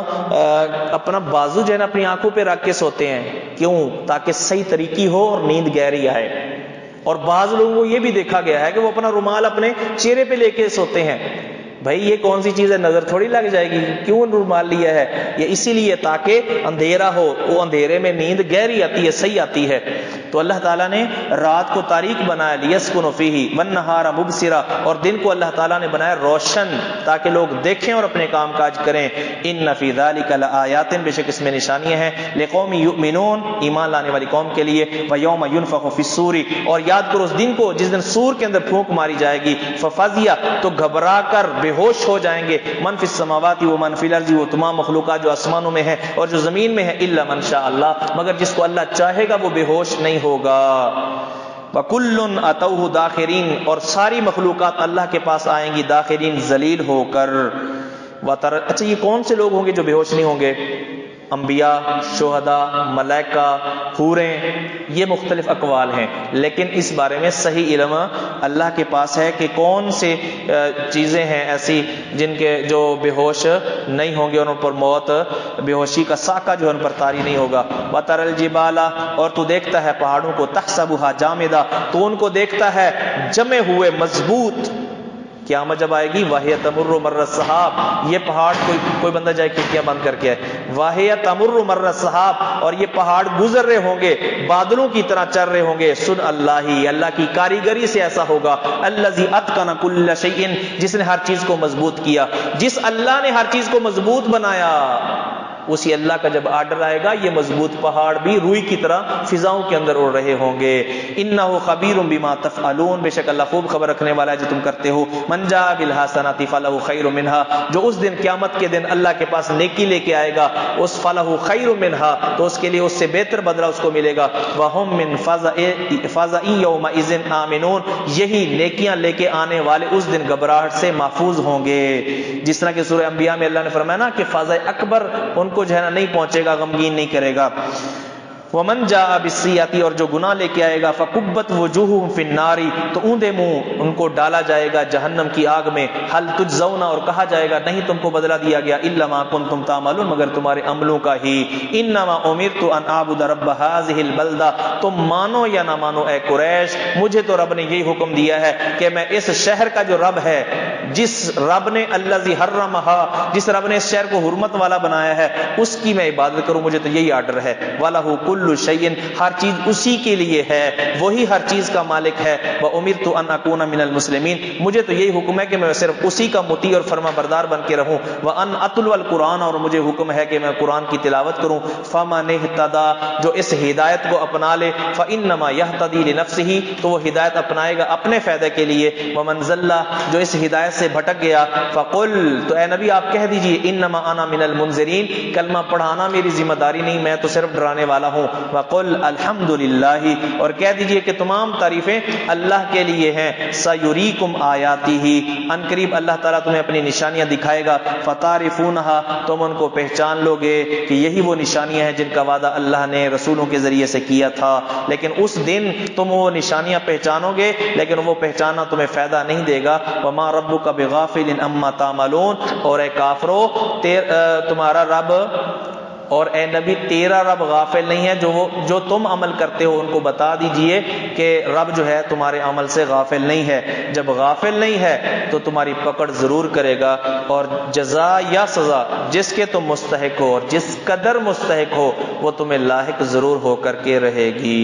اپنا بازو جو ہے نا اپنی آنکھوں پہ رکھ کے سوتے ہیں. کیوں؟ تاکہ صحیح طریقی ہو اور نیند گہری آئے. اور بعض لوگوں کو یہ بھی دیکھا گیا ہے کہ وہ اپنا رومال اپنے چہرے پہ لے کے سوتے ہیں. بھائی یہ کون سی چیز ہے، نظر تھوڑی لگ جائے گی، کیوں رومال لیا ہے؟ یہ اسی لیے تاکہ اندھیرا ہو، وہ اندھیرے میں نیند گہری آتی ہے، صحیح آتی ہے. تو اللہ تعالیٰ نے رات کو تاریک بنایا، لیسکنوا فیہ والنہار مبصرا، اور دن کو اللہ تعالیٰ نے بنایا روشن تاکہ لوگ دیکھیں اور اپنے کام کاج کریں. ان فی ذلک لآیات، بے شک اس میں نشانیاں ہیں، لقوم یؤمنون، ایمان لانے والی قوم کے لیے. ویوم ینفخ فی الصور، اور یاد کرو اس دن کو جس دن سور کے اندر پھونک ماری جائے گی. ففزع، تو گھبرا کر بے ہوش ہو جائیں گے. من فی السماوات و من فی الارض، وہ تمام مخلوقات جو آسمانوں میں ہے اور جو زمین میں ہے. الا من شاء اللہ، مگر جس کو اللہ چاہے گا وہ بے ہوش نہیں ہوگا. وَكُلٌّ أَتَوْهُ دَاخِرِينَ، اور ساری مخلوقات اللہ کے پاس آئیں گی داخرین، ذلیل ہو کر. اچھا یہ کون سے لوگ ہوں گے جو بے ہوش نہیں ہوں گے؟ انبیاء، شہداء، ملائکہ، حوریں، یہ مختلف اقوال ہیں، لیکن اس بارے میں صحیح علم اللہ کے پاس ہے کہ کون سے چیزیں ہیں ایسی جن کے جو بے ہوش نہیں ہوں گے اور ان پر موت، بے ہوشی کا ساکہ جو ان پر طاری نہیں ہوگا. وَتَرَى الْجِبَالَ، اور تو دیکھتا ہے پہاڑوں کو، تَحْسَبُهَا جَامِدَةً، تو ان کو دیکھتا ہے جمے ہوئے، مضبوط. قیامت جب آئے گی، وَهِيَ تَمُرُّ مَرَّ السَّحَابِ، یہ پہاڑ، کوئی بندہ جائے کھڑکیاں بند کر کے آئے. وَهِيَ تَمُرُّ مَرَّ السَّحَابِ، اور یہ پہاڑ گزر رہے ہوں گے، بادلوں کی طرح چل رہے ہوں گے. سن اللہ، اللہ کی کاریگری سے ایسا ہوگا. الَّذِي أَتْقَنَ كُلَّ شَيْءٍ، جس نے ہر چیز کو مضبوط کیا. جس اللہ نے ہر چیز کو مضبوط بنایا، اسی اللہ کا جب آرڈر آئے گا، یہ مضبوط پہاڑ بھی روئی کی طرح فضاؤں کے اندر اڑ رہے ہوں گے. انہ خبیر بما تفعلون، بے شک اللہ خوب خبر رکھنے والا ہے جو تم کرتے ہو. من جاء بالحسنۃ فلہ خیر منها، جو اس دن قیامت کے دن اللہ کے پاس نیکی لے کے آئے گا، اس فلہ خیر منها، تو اس کے لیے اس سے بہتر بدلہ اس کو ملے گا. وہم من فزع یومئذ آمنون، یہی نیکیاں لے کے آنے والے اس دن گھبراہٹ سے محفوظ ہوں گے. جس طرح کہ سورہ انبیاء میں اللہ نے فرمایا نا کہ فزع اکبر ان کو جو ہے نا نہیں پہنچے گا، غمگین نہیں کرے گا. ومن جاء بالسیئۃ، اور جو گناہ لے کے آئے گا، فکبت وجوہہم فی النار، تو اوندے منہ ان کو ڈالا جائے گا جہنم کی آگ میں. حل تجزون، اور کہا جائے گا نہیں تم کو بدلہ دیا گیا، الا ما کنتم تعملون، مگر تمہارے عملوں کا ہی. انما امرت ان اعبد رب هذه البلدہ، تم مانو یا نہ مانو اے قریش، مجھے تو رب نے یہی حکم دیا ہے کہ میں اس شہر کا جو رب ہے، جس رب نے الذی حرمها، جس رب نے اس شہر کو حرمت والا بنایا ہے، اس کی میں عبادت کروں، مجھے تو یہی آرڈر ہے. وَلَهُ كُلُّ شَيْءٍ، ہر چیز اسی کے لیے ہے، وہی ہر چیز کا مالک ہے. وَأُمِرْتُ أَنْ أَكُونَ مِنَ الْمُسْلِمِينَ، مجھے تو یہی حکم ہے کہ میں صرف اسی کا مطیع اور فرما بردار بن کے رہوں. وَأَنْ أَتْلُوَ الْقُرْآنَ، اور مجھے حکم ہے کہ میں قرآن کی تلاوت کروں. فَمَنِ اهْتَدَىٰ، جو اس ہدایت کو اپنا لے، فَإِنَّمَا يَهْتَدِي لِنَفْسِهِ، تو وہ ہدایت اپنائے گا اپنے فائدے کے لیے. وَمَنْ زَلَّ، جو اس ہدایت سے بھٹک گیا، فَقُلْ، تو اے نبی آپ کہہ دیجئے، إِنَّمَا أَنَا مِنَ الْمُنذِرِينَ، کلمہ پڑھانا میری ذمہ داری نہیں، میں تو صرف ڈرانے والا ہوں. وَقُلْ الْحَمْدُلِلَّهِ، اور کہہ دیجئے کہ تمام تعریفیں اللہ کے لیے ہیں. سَيُرِيكُمْ آيَاتِهِ، ان قریب اللہ تعالیٰ تمہیں اپنی نشانیاں دکھائے گا. فَتَعْرِفُونَهَا، تم ان کو پہچان لو گے کہ یہی وہ نشانیاں ہیں جن کا وعدہ اللہ نے رسولوں کے ذریعے سے کیا تھا. لیکن اس دن تم وہ نشانیاں پہچانو گے، لیکن وہ پہچاننا تمہیں فائدہ نہیں دے گا. وَمَا رَبُّكَ بِغَافِلٍ عَمَّا تَعْمَلُونَ، اور اے کافرو، تمہارا رب اور اے نبی تیرا رب غافل نہیں ہے جو تم عمل کرتے ہو. ان کو بتا دیجئے کہ رب جو ہے تمہارے عمل سے غافل نہیں ہے. جب غافل نہیں ہے تو تمہاری پکڑ ضرور کرے گا، اور جزا یا سزا جس کے تم مستحق ہو اور جس قدر مستحق ہو وہ تمہیں لاحق ضرور ہو کر کے رہے گی.